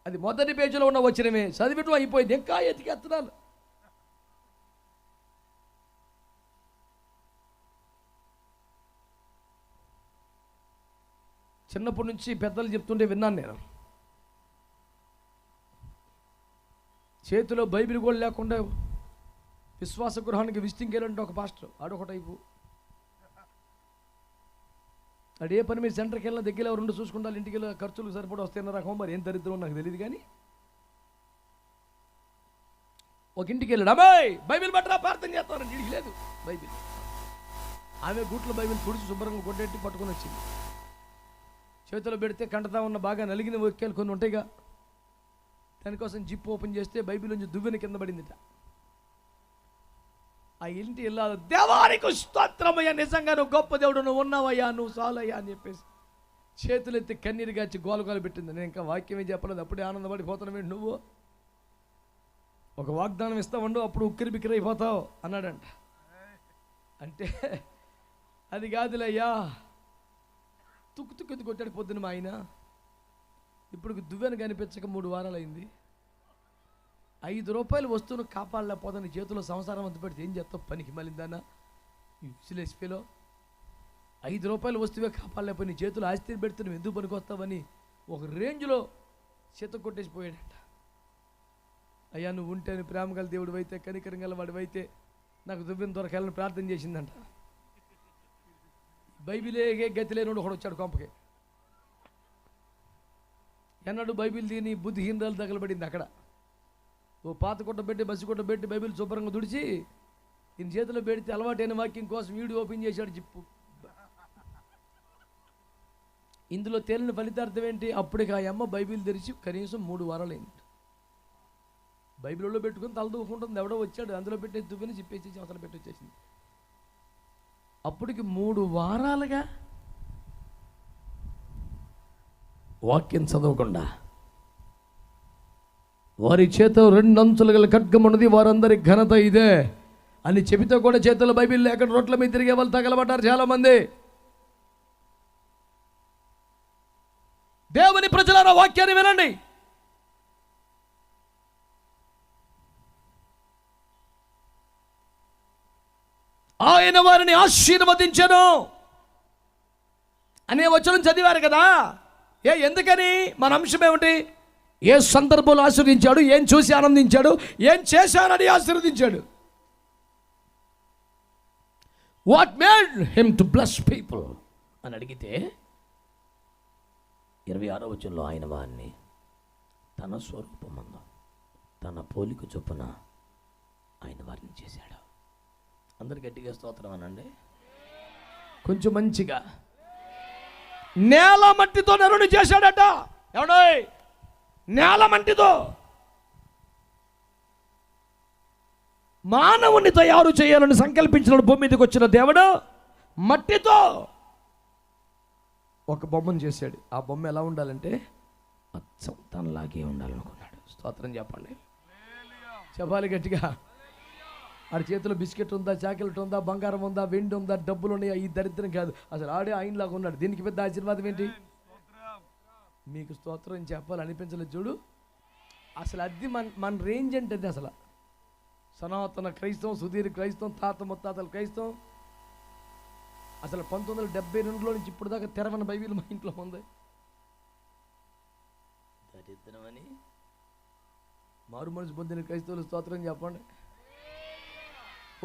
అది 1వ పేజీలో ఉన్న వచ్చినమే చదివిటం అయిపోయింది, ఇంకా ఎత్తుకెత్తున్నాను. చిన్నప్పటి నుంచి పెద్దలు చెప్తుంటే విన్నాను నేను. చేతిలో బైబిల్ కూడా లేకుండా విశ్వాస గృహానికి విజిటింగ్ వెళ్ళంటే ఒక పాస్టర్ ఆడొక టైపు. అడు ఏ పని మీద సెంటర్కి వెళ్ళినా దగ్గర 2 చూసుకుంటారు, ఇంటికి వెళ్ళి ఖర్చులు సరిపడి వస్తాయన్న రకం. మరి ఏం దరిద్రం నాకు తెలియదు. కానీ ఒక ఇంటికి వెళ్ళాడు, అమ్మాయి బైబిల్ పట్టరా ప్రార్థన చేస్తాను. ఇంటికి లేదు బైబిల్. ఆమె గూట్లో బైబిల్ తుడిచి శుభ్రంగా కొట్టేట్టి పట్టుకొని వచ్చింది. చేతిలో పెడితే కంటతా ఉన్న బాగా నలిగిన వాక్యాలు కొన్ని ఉంటాయిగా, దానికోసం జిప్ ఓపెన్ చేస్తే బైబిల్ నుంచి దువ్వెన కింద పడిందిట. ఆ ఇంటి వెళ్ళాలి, దేవానికి స్తోత్రమయ్యా, నిజంగా నువ్వు గొప్ప దేవుడు, నువ్వు ఉన్నావయ్యా, నువ్వు చాలయ్యా అని చెప్పేసి చేతులు ఎత్తి కన్నీరు గాచి గోలగోలు పెట్టింది. నేను ఇంకా వాక్యమే చెప్పలేదు, అప్పుడే ఆనందపడిపోతున్నావు. నువ్వు ఒక వాగ్దానం ఇస్తావండు, అప్పుడు ఉక్కిరి బిక్కిరి అయిపోతావు అన్నాడంట. అంటే అది కాదులయ్యా, తుక్కు తుక్కు కొట్టాడు పొద్దున మా ఆయన. ఇప్పుడు దువ్వెన కనిపించక 3 వారాలు అయింది. 5 రూపాయలు వస్తువును కాపాడలేకపోతాను, చేతిలో సంసారం అంత పెడితే ఏం చేస్తావు? పనికి మళ్ళీందానా విసిలేసిపోలో 5 రూపాయలు వస్తువే కాపాడలేకపోయి నీ చేతులు ఆస్తిని పెడితే నువ్వు ఎందుకు పనికి వస్తావని ఒక రేంజ్లో చేత కొట్టేసిపోయాడంట. అయ్యా నువ్వు ఉంటే ప్రేమ గల దేవుడు అయితే, కనికరం గల వాడు అయితే నాకు దువ్వెన దొరకాలని ప్రార్థన చేసిందంట. బైబిలే గతి లేని ఒకడు వచ్చాడు కొంపకి. ఎన్నడు బైబిల్ దీని బుద్ధిహీనరాలు తగలబడింది అక్కడ. ఓ పాత కొట్ట పెట్టి, బస్సు కొట్ట పెట్టి బైబిల్ శుభ్రంగా తుడిచి ఈయన చేతిలో పెడితే అలవాటైన వాక్యం కోసం వీడియో ఓపెన్ చేశాడు జిప్పు. ఇందులో తేలిన ఫలితార్థం ఏంటి? అప్పటికి ఆ అమ్మ బైబిల్ తెరిచి కనీసం 3 వారాలు అయింది. బైబిల్లో పెట్టుకుని తల దూకుంటుంది. ఎవడో వచ్చాడు, అందులో పెట్టేసి దువ్వని చిప్పేసి అవతల పెట్టి వచ్చేసింది. అప్పటికి 3 వారాలుగా వాక్యం చదవకుండా, వారి చేతిలో 2 అంచులు గల ఖడ్గం ఉన్నది, వారందరి ఘనత ఇదే అని చెబితే కూడా చేతుల్లో బైబిల్ లేక రోడ్ల మీద తిరిగే వాళ్ళు తగలబడ్డారు చాలా మంది. దేవుని ప్రజలారా వాక్యాన్ని వినండి. ఆయన వారిని ఆశీర్వదించెను అనే వచనం చదివారు కదా. ఎందుకని? మన అంశం ఏమిటి? ఏ సందర్భంలో ఆశీర్వదించాడు, ఏం చూసి ఆనందించాడు, ఏం చేశానని ఆశీర్వదించాడు. What made him to bless people అని అడిగితే 26వ వచనంలో ఆయన వారిని తన స్వరూపమందు తన పోలిక చొప్పున ఆయన వారిని చేశాడు. అందరు గట్టిగా స్తోత్రం అనండి. కొంచెం మంచిగా. నేల మట్టితో నరుని చేశాడట. ఎవడో నేల మట్టితో మానవుని తయారు చేయాలని సంకల్పించిన భూమి మీదకి వచ్చిన దేవుడు మట్టితో ఒక బొమ్మను చేశాడు. ఆ బొమ్మ ఎలా ఉండాలంటే అచ్చం తనలాగే ఉండాలనుకున్నాడు. స్తోత్రం చెప్పండి. చెప్పాలి గట్టిగా. ఆడి చేతిలో బిస్కెట్ ఉందా, చాక్లెట్ ఉందా, బంగారం ఉందా, వెండి ఉందా, డబ్బులు ఉన్నాయా, ఈ దరిద్రం కాదు. అసలు ఆడే ఆయనలాగా ఉన్నాడు. దీనికి పెద్ద ఆశీర్వాదం ఏంటి? మీకు స్తోత్రం చెప్పాలి అనిపించలేదు చూడు. అసలు అది మన రేంజ్ అంటే అసలు సనాతన క్రైస్తవం, సుధీర్ క్రైస్తవం, తాత ముత్తాతల క్రైస్తవం. అసలు 1972లో నుంచి ఇప్పుడు దాకా తెరవని బైబిల్ మా ఇంట్లో ఉంది. దరిద్రమని మారు మనసు పొందిన క్రైస్తవులు స్తోత్రం చెప్పండి.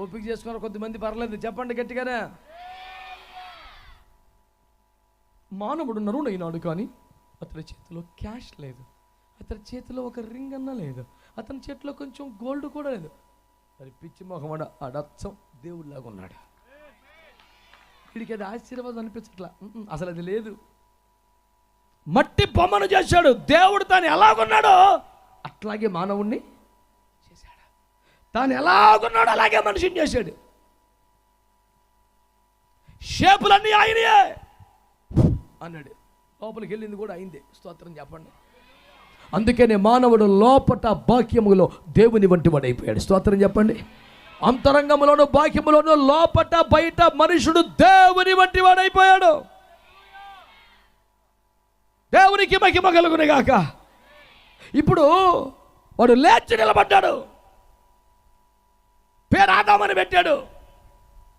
ఓపిక చేసుకున్నారు కొంతమంది, పర్లేదు చెప్పండి గట్టిగానే. మానవుడు నరుడైనాడు కానీ అతని చేతిలో క్యాష్ లేదు, అతని చేతిలో ఒక రింగ్ అన్నా లేదు, అతని చేతిలో కొంచెం గోల్డ్ కూడా లేదు. మరి పిచ్చి మొహమాడ ఆడచ్చం దేవుడిలాగా ఉన్నాడు. వీడికి అది ఆశీర్వాదం అనిపించట్లా. అసలు అది లేదు. మట్టి బొమ్మను చేశాడు. దేవుడు తాను ఎలాగున్నాడో అట్లాగే మానవుణ్ణి చేశాడు. తాను ఎలాగున్నాడో అలాగే మనిషిని చేశాడు. షేపులన్నీ ఆయనే అన్నాడు. లోపలికి వెళ్ళింది కూడా అయిందే. స్తోత్రం చెప్పండి. అందుకనే మానవుడు లోపట బాక్యములో దేవుని వంటి వాడైపోయాడు. స్తోత్రం చెప్పండి. అంతరంగంలోను బాక్యములోను లోపట బయట మనుషుడు దేవుని వంటి వాడైపోయాడు. దేవునికి మహిమ కలుగును గాక. ఇప్పుడు వాడు లేచి నిలబడ్డాడు. పేరు ఆదామని పెట్టాడు.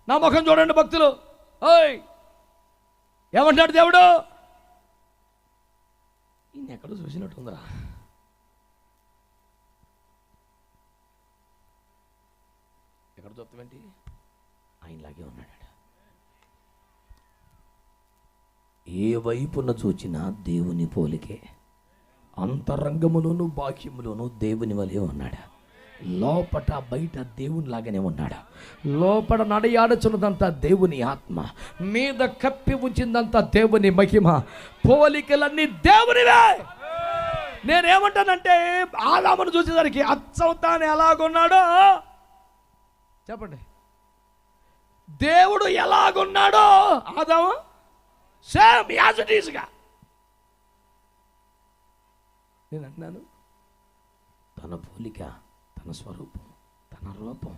నా ముఖం చూడండి భక్తులు. ఓయ్ ఏమంటాడు దేవుడు? ఈయన ఎక్కడో చూసినట్టుందిరా. ఎక్కడ చూస్తామేంటి? ఆయనలాగే ఉన్నాడు. ఏ వైపున చూచినా దేవుని పోలికే. అంతరంగములోను బాహ్యములోను దేవుని వలె ఉన్నాడు. లోపట బయట దేవుని లాగానే ఉన్నాడు. లోపల నడయాడుచున్నదంతా దేవుని ఆత్మ, మీద కప్పి ఉంచిందంతా దేవుని మహిమ, పోలికలన్నీ దేవునివే. నేనేమంటానంటే ఆదామును చూసేసరికి అచ్చం తాను ఎలాగున్నాడో చెప్పండి. దేవుడు ఎలాగున్నాడో ఆదాము సేమ్ యాజ్ ఇట్ ఈస్గా. నేను అంటున్నాను తన పోలిక, తన స్వరూపం, తన రూపం,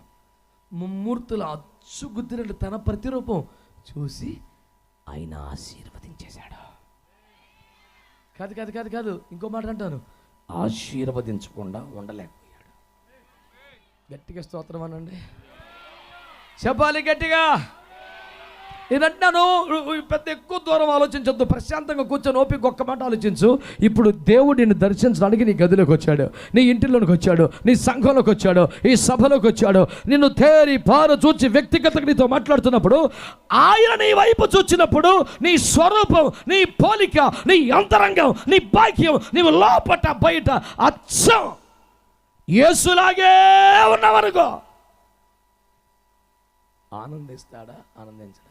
ముమ్మూర్తుల అచ్చుగుద్దినట్టు తన ప్రతిరూపం చూసి ఆయన ఆశీర్వదించేశాడు. కాదు కాదు కాదు కాదు ఇంకో మాట అంటాను, ఆశీర్వదించకుండా ఉండలేకపోయాడు. గట్టిగా స్తోత్రం అనండి. చెప్పాలి గట్టిగా. నేను అంటున్నాను పెద్ద ఎక్కువ దూరం ఆలోచించొద్దు. ప్రశాంతంగా కూర్చొని ఓపిక ఒక్క మాట ఆలోచించు. ఇప్పుడు దేవుడిని దర్శించడానికి నీ గదిలోకి వచ్చాడు, నీ ఇంటిలోకి వచ్చాడు, నీ సంఘంలోకి వచ్చాడు, ఈ సభలోకి వచ్చాడు. నిన్ను తేరి పారు చూచి వ్యక్తిగతంగా నీతో మాట్లాడుతున్నప్పుడు, ఆయన నీ వైపు చూచినప్పుడు నీ స్వరూపం, నీ పోలిక, నీ అంతరంగం, నీ బాక్యం, నీవు లోపట బయట అచ్చం యేసులాగే ఉన్నావనుకో, ఆనందిస్తాడా? ఆనందించడా?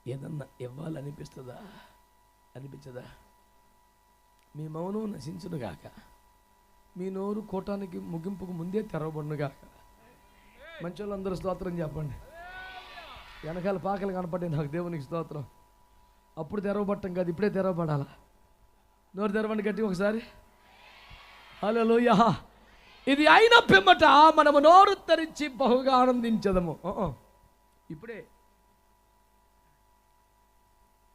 ఏదన్నా ఇవ్వాలనిపిస్తుందా? అనిపించదా? మీ మౌనం నశించునుగాక, మీ నోరు కోటానికి ముగింపుకు ముందే తెరవబడునుగాక. మంచి వాళ్ళందరూ స్తోత్రం చెప్పండి. వెనకాల పాకలు కనపడ్డాయి నాకు, దేవునికి స్తోత్రం. అప్పుడు తెరవబట్టం కాదు, ఇప్పుడే తెరవబడాలా. నోరు తెరవండి గట్టి ఒకసారి. హల్లెలూయా. ఇది అయిన పిమ్మట మనము నోరు తెరిచి బహుగా ఆనందించదము. ఇప్పుడే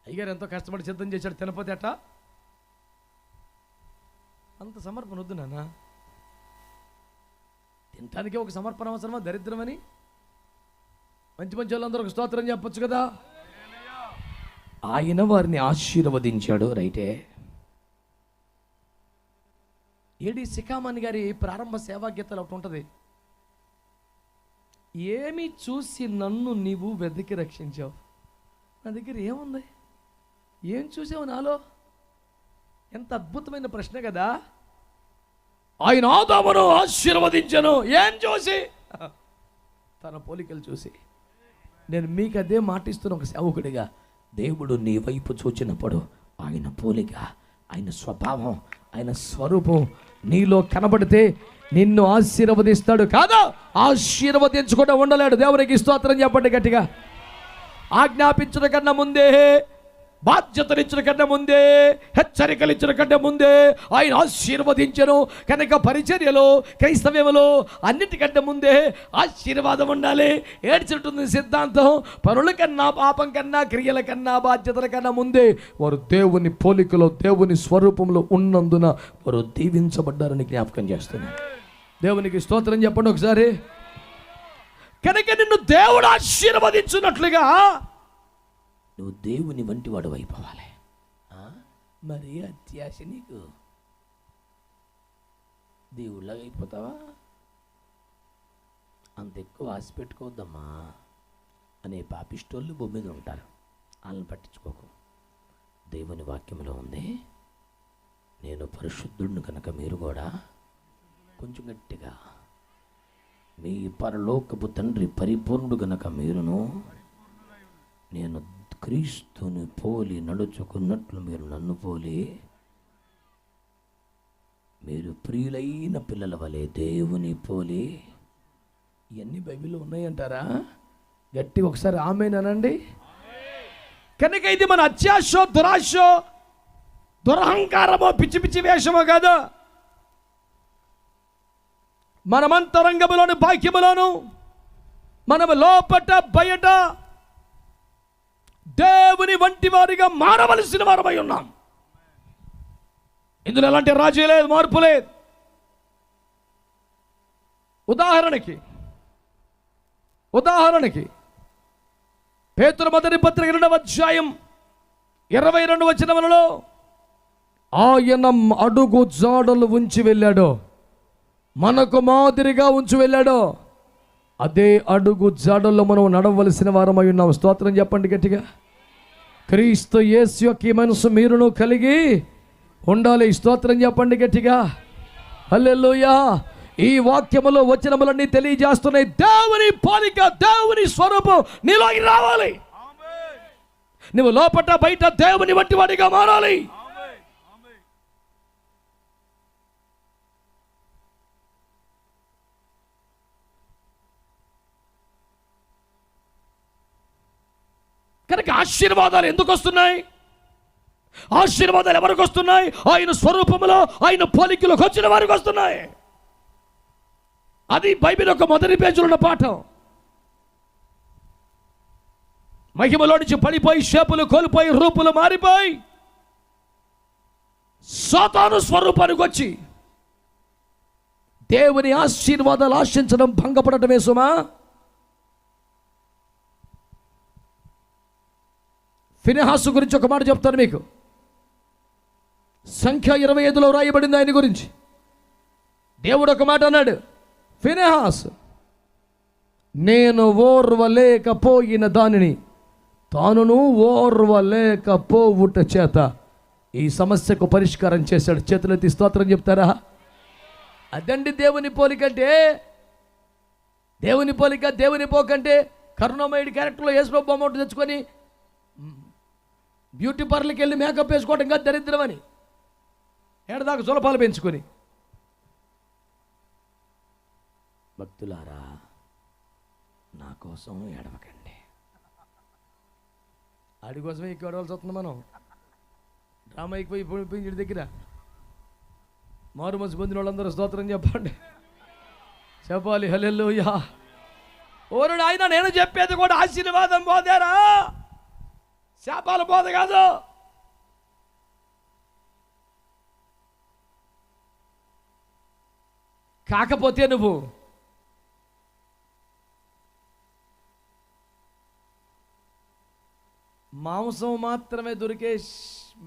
అయ్యగారు ఎంతో కష్టపడి సిద్ధం చేశాడు, తినపోతే అట్లా అంత సమర్పణ వద్దు నాన్న. తినటానికే ఒక సమర్పణ అవసరమా? దరిద్రమని మంచి మంచి వాళ్ళందరూ ఒక స్తోత్రం చెప్పొచ్చు కదా. ఆయన వారిని ఆశీర్వదించాడు. రైటే. ఏడి సికామణి గారి ప్రారంభ సేవా గీతాలు ఒకటి ఉంటుంది. ఏమి చూసి నన్ను నీవు వెతికి రక్షించావు. నా దగ్గర ఏముంది, ఏం చూసావు నాలో? ఎంత అద్భుతమైన ప్రశ్న కదా. ఆయన ఆదామును ఆశీర్వదించను. ఏం చూసి? తన పోలికలు చూసి. నేను మీకు అదే మాటిస్తున్న ఒక సేవకుడిగా, దేవుడు నీ వైపు చూచినప్పుడు ఆయన పోలిక, ఆయన స్వభావం, ఆయన స్వరూపం నీలో కనబడితే నిన్ను ఆశీర్వదిస్తాడు. కాదా? ఆశీర్వదించకుండా ఉండలేడు. దేవునికి స్తోత్రం చెప్పండి గట్టిగా. ఆజ్ఞాపించడం కన్నా ముందే, బాధ్యతలిచ్చిన కన్నా ముందే, హెచ్చరికలిచ్చిన కన్నా ముందే ఆయన ఆశీర్వదించను. కనుక పరిచర్యలో, క్రైస్తవ్యంలో అన్నిటికంటే ముందే ఆశీర్వాదం ఉండాలి. ఏడ్చుంటుంది సిద్ధాంతం. పనుల కన్నా, పాపం కన్నా, క్రియల కన్నా, బాధ్యతల కన్నా ముందే వారు దేవుని పోలికలో, దేవుని స్వరూపంలో ఉన్నందున వారు దీవించబడ్డారని జ్ఞాపకం చేస్తున్నారు. దేవునికి స్తోత్రం చెప్పండి ఒకసారి. కనుక నిన్ను దేవుడు ఆశీర్వదించున్నట్లుగా నువ్వు దేవుని వంటి వాడు అయిపోవాలి. మరి అత్యాశ నీకు, దేవుళ్ళగా అయిపోతావా? అంత ఎక్కువ ఆశ పెట్టుకోవద్దమ్మా అనే పాపిష్టోళ్ళు భూమి మీద ఉంటారు. వాళ్ళని పట్టించుకోకు. దేవుని వాక్యంలో ఉంది, నేను పరిశుద్ధుడిని కనుక మీరు కూడా కొంచెం గట్టిగా, మీ పరలోకపు తండ్రి పరిపూర్ణుడు గనక మీరును నేను క్రీస్తుని పోలి నడుచుకున్నట్లు మీరు నన్ను పోలి, మీరు ప్రియులైన పిల్లల వలె దేవుని పోలి. ఇవన్నీ బైబిల్లో ఉన్నాయంటారా? గట్టిగా ఒకసారి ఆమేనండి. కనుక ఇది మన అత్యాశో, దురాశో, దురహంకారమో, పిచ్చి పిచ్చి వేషమో కాదు. మనమంతరంగములోను, బాక్యములోను, మనము లోపట బయట దేవుని వంటి వారిగా మారవలసిన వారమై ఉన్నాం. ఇందులో ఎలాంటి రాజీ లేదు, మార్పు లేదు. ఉదాహరణకి పేతురు మొదటి పత్రిక 2వ అధ్యాయం 22వ వచనములలో ఆయన అడుగు జాడలు ఉంచి వెళ్ళాడు, మనకు మాదిరిగా ఉంచి వెళ్ళాడు. అదే అడుగు జాడల్లో మనం నడవలసిన వారమై ఉన్నాం. స్తోత్రం చెప్పండి గట్టిగా. క్రీస్తు యేసు యొక్క మనసు మీరును కలిగి ఉండాలి. స్తోత్రం చెప్పండి గట్టిగా. హల్లెలూయా. ఈ వాక్యములో వచనములన్నీ తెలియజేస్తున్నాయి. దేవుని పోలిక, దేవుని స్వరూపం నీలోకి రావాలి. నువ్వు లోపట బయట దేవుని వంటి వాడిగా మారాలి. కనుక ఆశీర్వాదాలు ఎందుకు వస్తున్నాయి? ఆశీర్వాదాలు ఎవరికి వస్తున్నాయి? ఆయన స్వరూపంలో, ఆయన పోలికలోకి వచ్చిన వారికి వస్తున్నాయి. అది బైబిల్ యొక్క మొదటి పేజీలో ఉన్న పాఠం. మహిమలో నుంచి పడిపోయి, షేపులు కోల్పోయి, రూపులు మారిపోయి, సాతాను స్వరూపానికి వచ్చి దేవుని ఆశీర్వాదాలు ఆశించడం భంగపడటమే సుమా. ఫినెహాసు గురించి ఒక మాట చెప్తాను మీకు. సంఖ్య 25లో రాయబడింది ఆయన గురించి. దేవుడు ఒక మాట అన్నాడు, ఫినెహాసు నేను ఓర్వలేకపోయిన దానిని తానును ఓర్వలేకపోవుట చేత ఈ సమస్యకు పరిష్కారం చేశాడు. చేతులెత్తి స్తోత్రం చెప్తారా? అదండి దేవుని పోలికంటే. దేవుని పోలిక, దేవుని పోకంటే కరుణామయుడి క్యారెక్టర్లో యేసుప్రభు బొమ్మ ఒకటి తెచ్చుకొని బ్యూటీ పార్లర్కి వెళ్ళి మేకప్ వేసుకోవడం కాదు దరిద్రం అని, ఏడదాకా సులభాలు పెంచుకొని. భక్తులారా, నా కోసం ఏడవకండి. ఆడి కోసమే ఎక్కువ ఏడవలసి వస్తుంది. మనం డ్రామా ఎక్కువ ఇంటి దగ్గర మారు మనసు పొందిన వాళ్ళందరూ స్తోత్రం చెప్పండి, చెప్పాలి. హల్లెలూయా. ఓరుడు ఆయన నేను చెప్పేది కూడా ఆశీర్వాదం పోదేరా, శాపాల బోధ కాదు. కాకపోతే నువ్వు మాంసం మాత్రమే దొరికే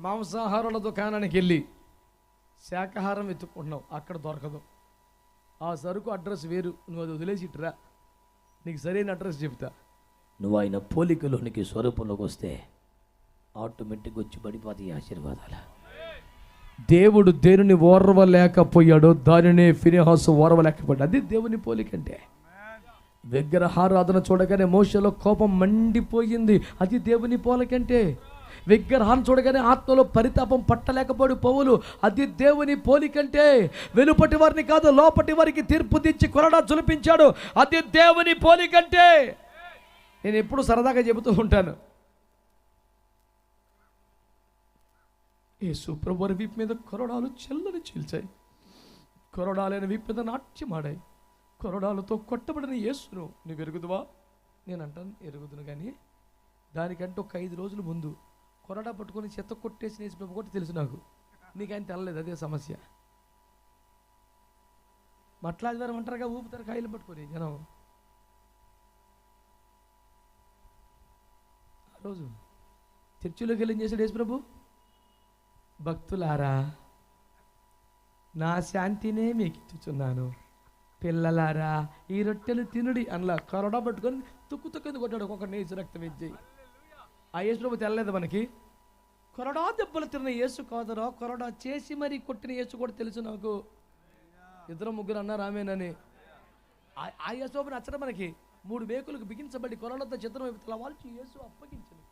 మాంసాహారుల దుకాణానికి వెళ్ళి శాకాహారం వెతుక్కుంటున్నావు, అక్కడ దొరకదు. ఆ సరుకు అడ్రస్ వేరు, నువ్వు అది వదిలేసి ఇటురా, నీకు సరైన అడ్రస్ చెప్తా. నువ్వు ఆయన పోలికలోనికి స్వరూపంలోకి వస్తే ఆటోమేటిక్గా వచ్చి పడిపోతాయి ఆశీర్వాదాలు. దేవుడు దేనిని ఓర్వలేకపోయాడో దానినే ఫినెహాసు ఓర్వలేకపోయాడు. అది దేవుని పోలికంటే. విగ్రహారాధన చూడగానే మోషేలో కోపం మండిపోయింది, అది దేవుని పోలికంటే. విగ్రహాన్ని చూడగానే ఆత్మలో పరితాపం పట్టలేకపోయాడు పౌలు, అది దేవుని పోలికంటే. వెలుపటి వారిని కాదు లోపటి వారికి తీర్పు తెచ్చి కొరడా జులిపించాడు, అది దేవుని పోలికంటే. నేను ఎప్పుడు సరదాగా చెబుతూ ఉంటాను, యేసు ప్రభువారి వీపు మీద కొరడాలు చెల్లని చీల్చాయి, కొరడాలైన వీపు మీద నాట్యమాడాయి. కొరడాలతో కొట్టబడిన యేసును నువ్వు ఎరుగుదువా? నేను అంటాను ఎరుగుదును, కానీ దానికంటే ఒక 5 రోజుల ముందు కొరడా పట్టుకొని చెత్త కొట్టేసి యేసు ప్రభు కూడా తెలుసు నాకు. నీకు ఆయన తెల్లలేదు, అదే సమస్య. మట్లాదివారం అంటారుగా, ఊపుతారు కాయలు పట్టుకొని జనం. ఆ రోజు చర్చిలోకి వెళ్ళి ఏం చేశాడు యేసు ప్రభు? భక్తులారా, నా శాంతినే మీకు ఇచ్చుచున్నాను, పిల్లలారా ఈ రొట్టెలు తినుడి అనలా. కొరడా పట్టుకొని తుక్కు తుక్కు కొట్టాడు ఒక్కొక్క నీచు రక్తం ఇచ్చి. ఆ యేసు ప్రభు తెల్లలేదు మనకి. కొరడా దెబ్బలు తిన్న యేసు కాదురా, కొరడా చేసి మరీ కొట్టిన యేసు కూడా తెలుసు నాకు. 2-3 అన్నారు ఆమెనని. ఆ యేసు ప్రభు నచ్చడం మనకి. 3 మేకులకు బిగించబడి కొరడాతో చిత్రం వైపు తల వాల్చి యేసు అప్పగించను.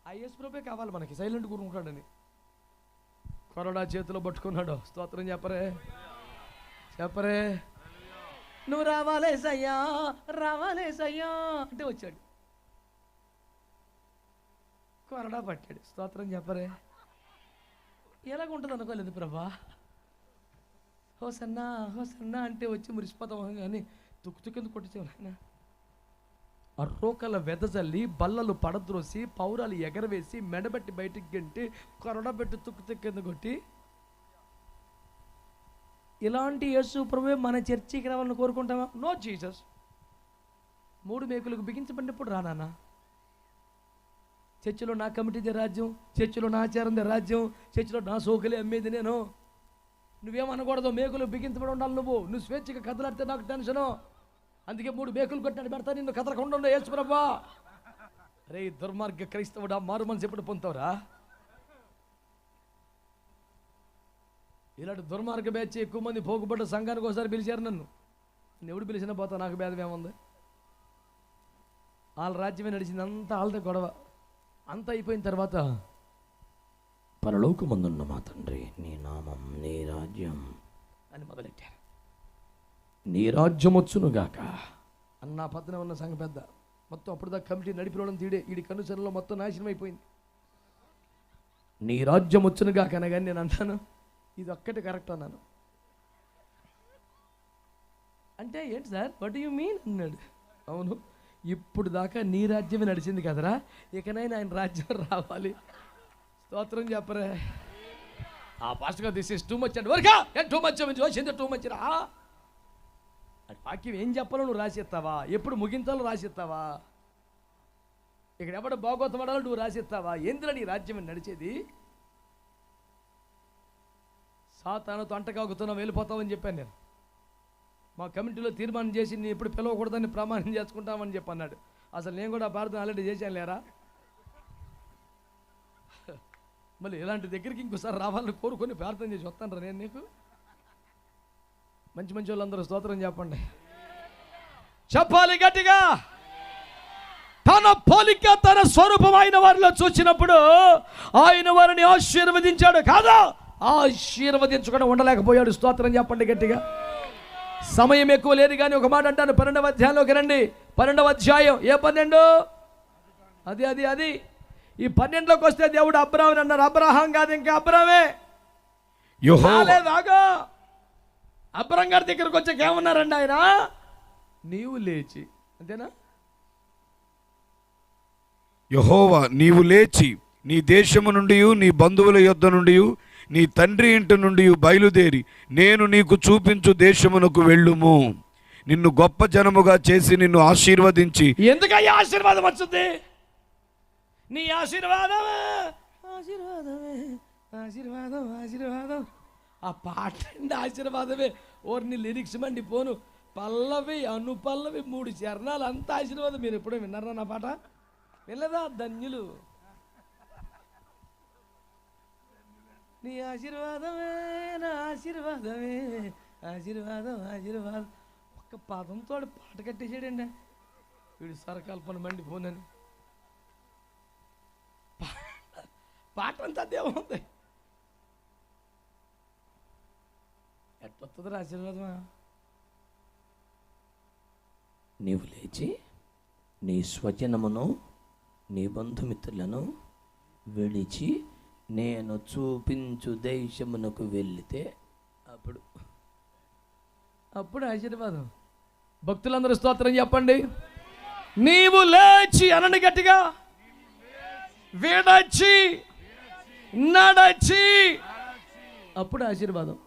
ఆ యేసు ప్రభే కావాలి మనకి, సైలెంట్ కూరుకుంటాడని. కొరడా చేతిలో పట్టుకున్నాడు. స్తోత్రం చెప్పరే, చెప్పరే. నువ్వు రావాలేసయ్యా, రావాలేసయ్యా అంటే వచ్చాడు. కొరడా పట్టాడు. స్తోత్రం చెప్పరే. ఎలాగుంటుంది అనుకోలేదు ప్రభా. హోసన్నా హోసన్నా అంటే వచ్చి మురిసిపోతాం, కానీ తుక్కు కింద కొట్టించావు నాయన. అర్రోకల వెదజల్లి బల్లలు పడద్రోసి పౌరాలు ఎగరవేసి మెడబెట్టి బయటికి గంటి కొరడబెట్టి తుక్కు కింద కొట్టి. ఇలాంటి యేసు ప్రభువే మన చర్చికి రావాలని కోరుకుంటామా? Know Jesus. 3 మేకులకు బిగించబడినప్పుడు రానా? చర్చిలో నా కమిటీదే రాజ్యం, చర్చిలో నా ఆచారందే రాజ్యం, చర్చిలో నా సోకులే అమ్మేది నేను. నువ్వేమనకూడదు, మేకులు బిగించబడి ఉండాలి. నువ్వు స్వేచ్ఛగా కదలాడితే నాకు టెన్షను. అందుకే 3 మేకులు కొట్టాడు పెడతా, నిన్ను కదలకుండా యేసు ప్రభువా. అరే దుర్మార్గ క్రైస్తవుడా, మారు మనసు ఎప్పుడు పొందుతావురా? ఇలాంటి దుర్మార్గ బ్యాచ్ ఎక్కువ మంది పోగుబడ్డ సంఘానికి ఒకసారి పిలిచారు నన్ను. ఎవడు పిలిచినా పోతా, నాకు భేదం ఏముంది? వాళ్ళ రాజ్యమే నడిచింది, అంతా వాళ్ళతో గొడవ. అంతా అయిపోయిన తర్వాత పరలోకమందున్న మా తండ్రి, నీ నామం, నీ రాజ్యం అని మొదలెట్టారు. నీ రాజ్యం వచ్చునుగాక అన్న పద్దన ఉన్న సంఘ పెద్ద మొత్తం అప్పుడు దాకా కమిటీ నడిపిలోడం తీడే ఈడి కనుసరణలో మొత్తం నాశనం అయిపోయింది. నీ రాజ్యం వచ్చునుగాక అనగానే నేను అంటాను, ఇది ఒక్కటి కరెక్ట్ అన్నాను. అంటే ఏంటి సార్, వాట్ యు మీన్ అన్నాడు. అవును, ఇప్పుడు దాకా నీ రాజ్యమే నడిచింది కదరా, ఇకనైనా ఆయన రాజ్యం రావాలి. స్తోత్రం చెప్పరే. ఆ pastor this is too much అంటే వరకా టూ మచ్ వచ్చింది, టూ మచ్ రా. వాక్యం ఏం చెప్పాలో నువ్వు రాసిస్తావా? ఎప్పుడు ముగించాలో రాసిస్తావా? ఇక్కడ ఎవడ బాగోతపడాలో నువ్వు రాసిస్తావా? ఎందులో నీ రాజ్యం నడిచేది? సాతానుతో అంటకాగుతున్నావు, వెళ్ళిపోతావని చెప్పాను నేను. మా కమిటీలో తీర్మానం చేసి నేను ఎప్పుడు పిలవకూడదని ప్రమాణం చేసుకుంటామని చెప్పి అన్నాడు. అసలు నేను కూడా ప్రార్థన ఆల్రెడీ చేశాను లేరా. మళ్ళీ ఇలాంటి దగ్గరికి ఇంకోసారి రావాలని కోరుకొని ప్రార్థన చేసి వస్తాను రా నేను నీకు. మంచి మంచి వాళ్ళందరూ స్తోత్రం చెప్పండి, చెప్పాలి గట్టిగా. తన పోలిక తన స్వరూపం అయిన వారిలో చూసినప్పుడు ఆయన వారిని ఆశీర్వదించాడు కాదా, ఆశీర్వదించకుండా ఉండలేకపోయాడు. స్తోత్రం చెప్పండి గట్టిగా. సమయం ఎక్కువ లేదు కానీ ఒక మాట అంటాను. 12వ అధ్యాయంలోకి రండి. 12వ అధ్యాయం. ఏ 12? అది ఈ 12లోకి వస్తే దేవుడు అబ్రాహాం అన్నారు. అబ్రహాం కాదు, ఇంకా అబ్రామే. యెహోవా అబ్రాహాం గారి దగ్గరకు వచ్చాక ఏమన్నారండి ఆయన? నీవు లేచి, అంతేనా? యెహోవా నీవు లేచి నీ దేశము నుండి నీ బంధువుల యొద్ద నుండి నీ తండ్రి ఇంటి నుండి బయలుదేరి నేను నీకు చూపించు దేశమునకు వెళ్ళుము. నిన్ను గొప్ప జనముగా చేసి నిన్ను ఆశీర్వదించి. ఎందుకయ్యా ఆశీర్వాదం వచ్చింది? నీ ఆశీర్వాదమే, ఆశీర్వాదమే, ఆశీర్వాదం ఆశీర్వాదం. ఆ పాట అండి ఆశీర్వాదమే. ఓర్ని లిరిక్స్ మండి పోను, పల్లవి అనుపల్లవి 3 చరణాలు అంతా ఆశీర్వాదం. మీరు ఎప్పుడూ విన్నారా నా పాట? వినలేదా? ధన్యులు. నీ ఆశీర్వాదమే నా ఆశీర్వాదమే, ఆశీర్వాదం ఆశీర్వాదం. ఒక్క పదంతో పాట కట్టేసాడండి వీడు. సరకల్పన మండిపోనని పాట అంతా అదే ఉంది. ఎట్టొస్తుందిరా ఆశీర్వాదమా? నీవు లేచి నీ స్వజనమును నీ బంధుమిత్రులను విడిచి నేను చూపించు దేశమునకు వెళితే అప్పుడు ఆశీర్వాదం. భక్తులందరూ స్తోత్రం చెప్పండి. నీవు లేచి అనండి గట్టిగా. విడచి నడచి, అప్పుడు ఆశీర్వాదం.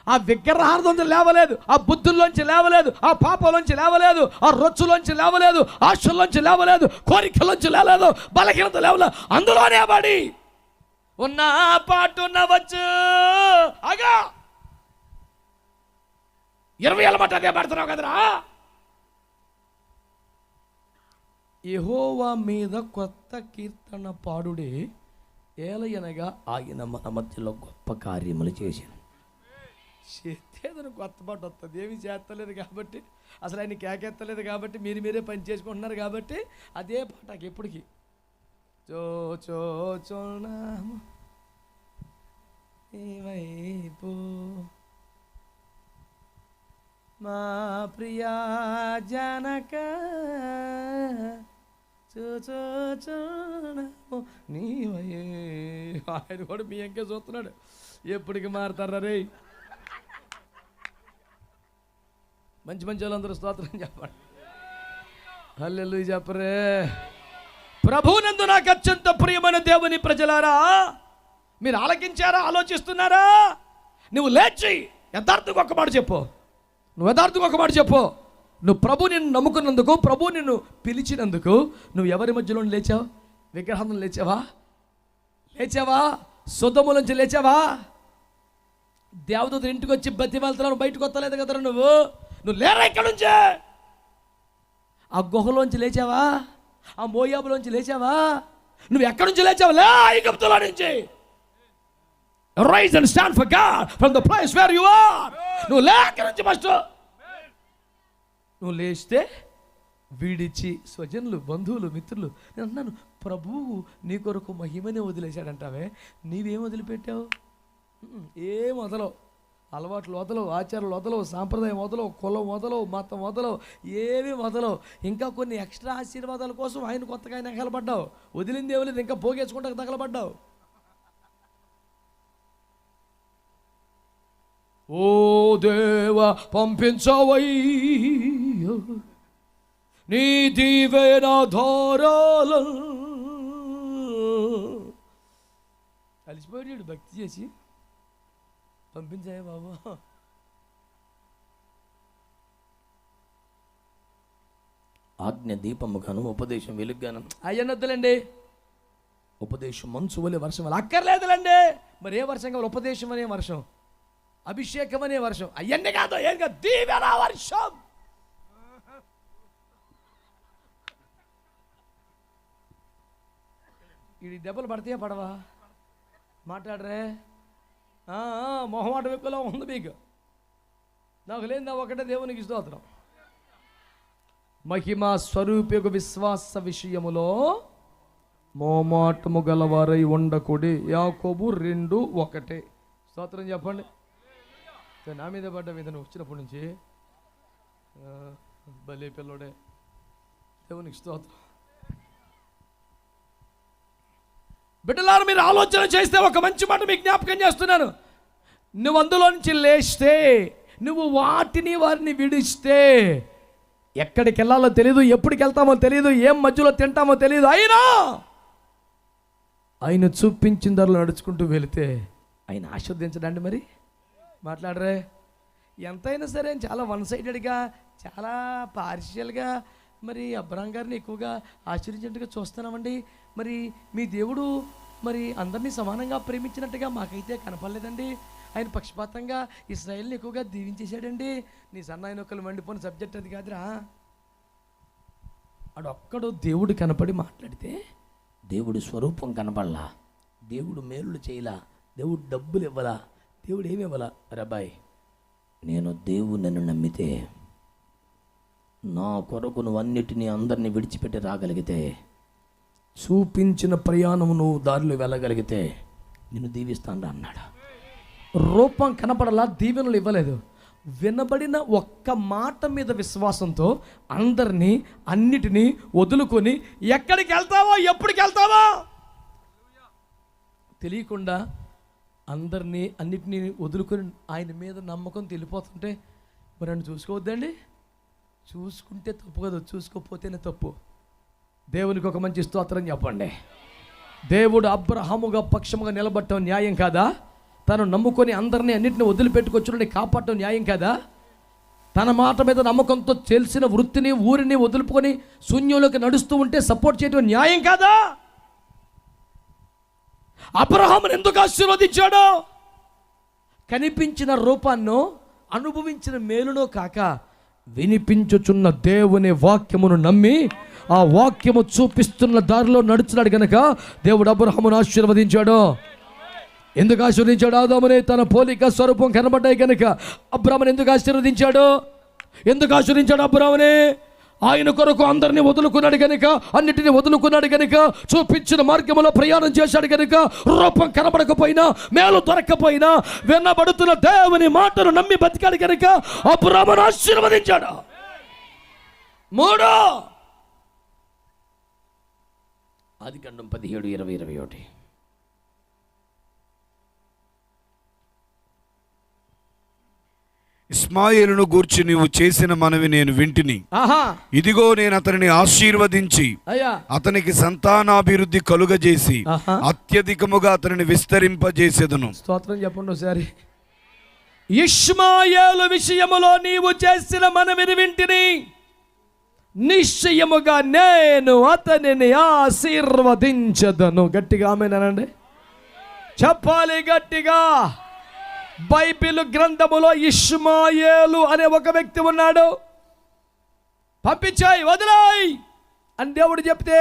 ఆ విగ్రహార్థంతో లేవలేదు, ఆ బుద్ధుల్లోంచి లేవలేదు, ఆ పాపంలోంచి లేవలేదు, ఆ రొచ్చులోంచి లేవలేదు, ఆశల్లోంచి లేవలేదు, కోరికలోంచి లేవలేదు, బలహీనత లేవలేదు. అందులోనే పడి ఉన్న పాటున్నవచ్చు. అగా 20 ఏళ్ళ మట్ట అదే పడుతున్నావు కదరా. యెహోవా మీద కొత్త కీర్తన పాడుడే, ఏలయనగా ఆయన మన మధ్యలో గొప్ప కార్యములు చేశాను. చేతేదను కొత్త పాట వస్తుంది. ఏమి చేస్తలేదు కాబట్టి, అసలు ఆయన కేకెత్తలేదు కాబట్టి, మీరే పని చేసుకుంటున్నారు కాబట్టి అదే పాటకి ఎప్పటికి చో చో చోనాము వైపు మా ప్రియా జనక చో చో చోనాము నీవై. ఆయన కూడా మీ ఎంకే చూస్తున్నాడు. ఎప్పటికి మారుతారా రే? మంచి మంచి వాళ్ళందరూ స్తోత్రం చెప్పండి. హల్లెలూయా చెప్పరే. ప్రభువునందు నాకు అత్యంత ప్రియమైన దేవుని ప్రజలారా, మీరు ఆలకించారా? ఆలోచిస్తున్నారా? నువ్వు లేచి యథార్థంగా ఒక మాట చెప్పు. నువ్వు యథార్థంగా ఒక మాట చెప్పు. నువ్వు ప్రభు నిన్ను నమ్ముకున్నందుకు, ప్రభు నిన్ను పిలిచినందుకు నువ్వు ఎవరి మధ్యలో లేచావు? విగ్రహం లేచావా? లేచావా? సొదొములోంచి లేచావా? దేవదూత ఇంటికి వచ్చి బతిమాలుతున్నావు, బయటకు వస్తలేదు కదరా నువ్వు లేరా ఇక్కడ నుంచే. ఆ గుహలోంచి లేచావా? ఆ మోయాబులోంచి లేచావా? నువ్వు ఎక్కడి నుంచి లేచావు? లే ఐగుప్తులో నుంచి. Rise and stand for God from the place where you are. నువ్వు లే అక్కడి నుంచి ఫస్ట్. నువ్వు లేస్తే విడిచి స్వజనులు, బంధువులు, మిత్రులు. నేను అన్నాను, ప్రభువు నీ కొరకు మహిమనే వదిలేశాడంటావే, నీవేం వదిలిపెట్టావు? ఏం వదలవు. అలవాట్లు వదలవు, ఆచారాలు వదలవు, సాంప్రదాయం వదలవు, కులం వదలవు, మతం వదలవు, ఏమీ వదలవు. ఇంకా కొన్ని ఎక్స్ట్రా ఆశీర్వాదాల కోసం ఆయన కొత్తగా ఆయన తగలబడ్డావు. వదిలింది ఏమలేదు, ఇంకా పోగేసుకుంటా తగలబడ్డావు. ఓ దేవా పంపించవయ్యా నీ దీవెన ధారాలు. కలిసిపోయాడు భక్తి చేసి. పంపించాయా బాబు? ఆజ్ఞ దీపముగాను ఉపదేశం వెలుగుగాను. అయ్యనొద్దులండి. ఉపదేశం మంచు వలె వర్షం వల్ల అక్కర్లేదులండి. మరి ఏ వర్షం కావాలి? ఉపదేశం అనే వర్షం, అభిషేకం అనే వర్షం. అవన్నీ కాదు, ఏం కాదు, దీవెన వర్షం. ఈ దెబ్బలు పడతాయా పడవా? మాట్లాడరే. మొహమాట ఎక్కువలో ఉంది మీకు. నాకు లేదా ఒకటే దేవునికి స్తోత్రం. మహిమా స్వరూపకు విశ్వాస విషయములో మోమాటము గలవారై ఉండకుడి. యాకోబు 2:1. స్తోత్రం చెప్పండి. నా మీద పడ్డ మీద నువ్వు వచ్చినప్పటి నుంచి భలే పిల్లోడే. దేవునికి స్తోత్రం. బిడ్డలారు, మీరు ఆలోచన చేస్తే ఒక మంచి మాట మీకు జ్ఞాపకం చేస్తున్నాను. నువ్వు అందులో నుంచి లేస్తే, నువ్వు వారిని విడిస్తే, ఎక్కడికి వెళ్ళాలో తెలియదు, ఎప్పటికి వెళ్తామో తెలియదు, ఏం మధ్యలో తింటామో తెలియదు. అయినా ఆయన చూపించిన ధరలు నడుచుకుంటూ వెళితే ఆయన ఆస్వాదించడండి. మరి మాట్లాడరే. ఎంతైనా సరే చాలా వన్ సైడెడ్గా, చాలా పార్షియల్గా మరి అబ్రహాం గారిని ఎక్కువగా ఆశ్చర్యించినట్టుగా చూస్తున్నామండి. మరి మీ దేవుడు మరి అందరినీ సమానంగా ప్రేమించినట్టుగా మాకైతే కనపడలేదండి. ఆయన పక్షపాతంగా ఇశ్రాయేల్ని ఎక్కువగా దీవించేశాడండి. నీ సన్నాయి నొక్కలు మండిపోయిన సబ్జెక్ట్ అది కాదురా. అడొక్కడు దేవుడు కనపడి మాట్లాడితే దేవుడి స్వరూపం కనపడలా, దేవుడు మేలులు చేయలా, దేవుడు డబ్బులు ఇవ్వలా, దేవుడు ఏమి ఇవ్వలా. రబాయ్, నేను దేవుని నమ్మితే, నా కొరకు నువ్వు అన్నిటినీ అందరినీ విడిచిపెట్టి రాగలిగితే, చూపించిన ప్రయాణం నువ్వు దారిలో వెళ్ళగలిగితే నిన్ను దీవిస్తాను అన్నాడు. రూపం కనపడలా, దీవెనలు ఇవ్వలేదు. వినబడిన ఒక్క మాట మీద విశ్వాసంతో అందరినీ అన్నిటినీ వదులుకొని ఎక్కడికి వెళ్తావో ఎప్పటికి వెళ్తావో తెలియకుండా అందరినీ అన్నిటినీ వదులుకొని ఆయన మీద నమ్మకం తెలిపోతుంటే మరి నన్ను చూసుకోవద్దండి. చూసుకుంటే తప్పు కదా, చూసుకోకపోతేనే తప్పు. దేవునికి ఒక మంచి స్తోత్రం చెప్పండి. దేవుడు అబ్రహాముగా పక్షముగా నిలబడటం న్యాయం కాదా? తను నమ్ముకొని అందరినీ అన్నింటిని వదిలిపెట్టుకొచ్చుని కాపాడటం న్యాయం కాదా? తన మాట మీద నమ్మకంతో తెలిసిన వృత్తిని ఊరిని వదులుకొని శూన్యంలోకి నడుస్తూ ఉంటే సపోర్ట్ చేయడం న్యాయం కాదా? అబ్రహామును ఎందుకు ఆశీర్వదించాడు? కనిపించిన రూపాన్నో అనుభవించిన మేలునో కాక వినిపించుచున్న దేవుని వాక్యమును నమ్మి ఆ వాక్యము చూపిస్తున్న దారిలో నడుచున్నాడు గనక దేవుడు అబ్రహామును ఆశీర్వదించాడు. ఎందుకు ఆశీర్వదించాడు? ఆదామునే తన పోలిక స్వరూపం కనబడ్డాయి కనుక అబ్రాహామును ఎందుకు ఆశీర్వదించాడు? ఎందుకు ఆశీర్వదించాడు అబ్రాహామునే? ఆయన కొరకు అందరినీ వదులుకున్నాడు కనుక, అన్నిటినీ వదులుకున్నాడు కనుక, చూపించిన మార్గంలో ప్రయాణం చేశాడు కనుక, రూపం కనబడకపోయినా మేలు దొరక్కపోయినా వినబడుతున్న దేవుని మాటను నమ్మి బతికాడు కనుక అబ్రాహామును ఆశీర్వదించాడు. 3 ఆదికాండం 17:20-21. ఇస్మాయేలును గూర్చి నీవు చేసిన మనవి నేను వింటిని. ఇదిగో నేను అతనిని ఆశీర్వదించి అతనికి సంతానాభివృద్ధి కలుగజేసి అత్యధికముగా అతనిని విస్తరింపజేసేదను. స్తోత్రం చెప్పండి ఒకసారి. ఇష్మాయేలు విషయములో నీవు చేసిన మనవిని వింటిని, నిశ్చయముగా నేను అతనిని ఆశీర్వదించదను. గట్టిగా ఆమేనండి చెప్పాలి, గట్టిగా. బైబిల్ గ్రంథములో ఇష్మాయేలు అనే ఒక వ్యక్తి ఉన్నాడు. పంపించాయి, వదిలాయి అని దేవుడు చెప్తే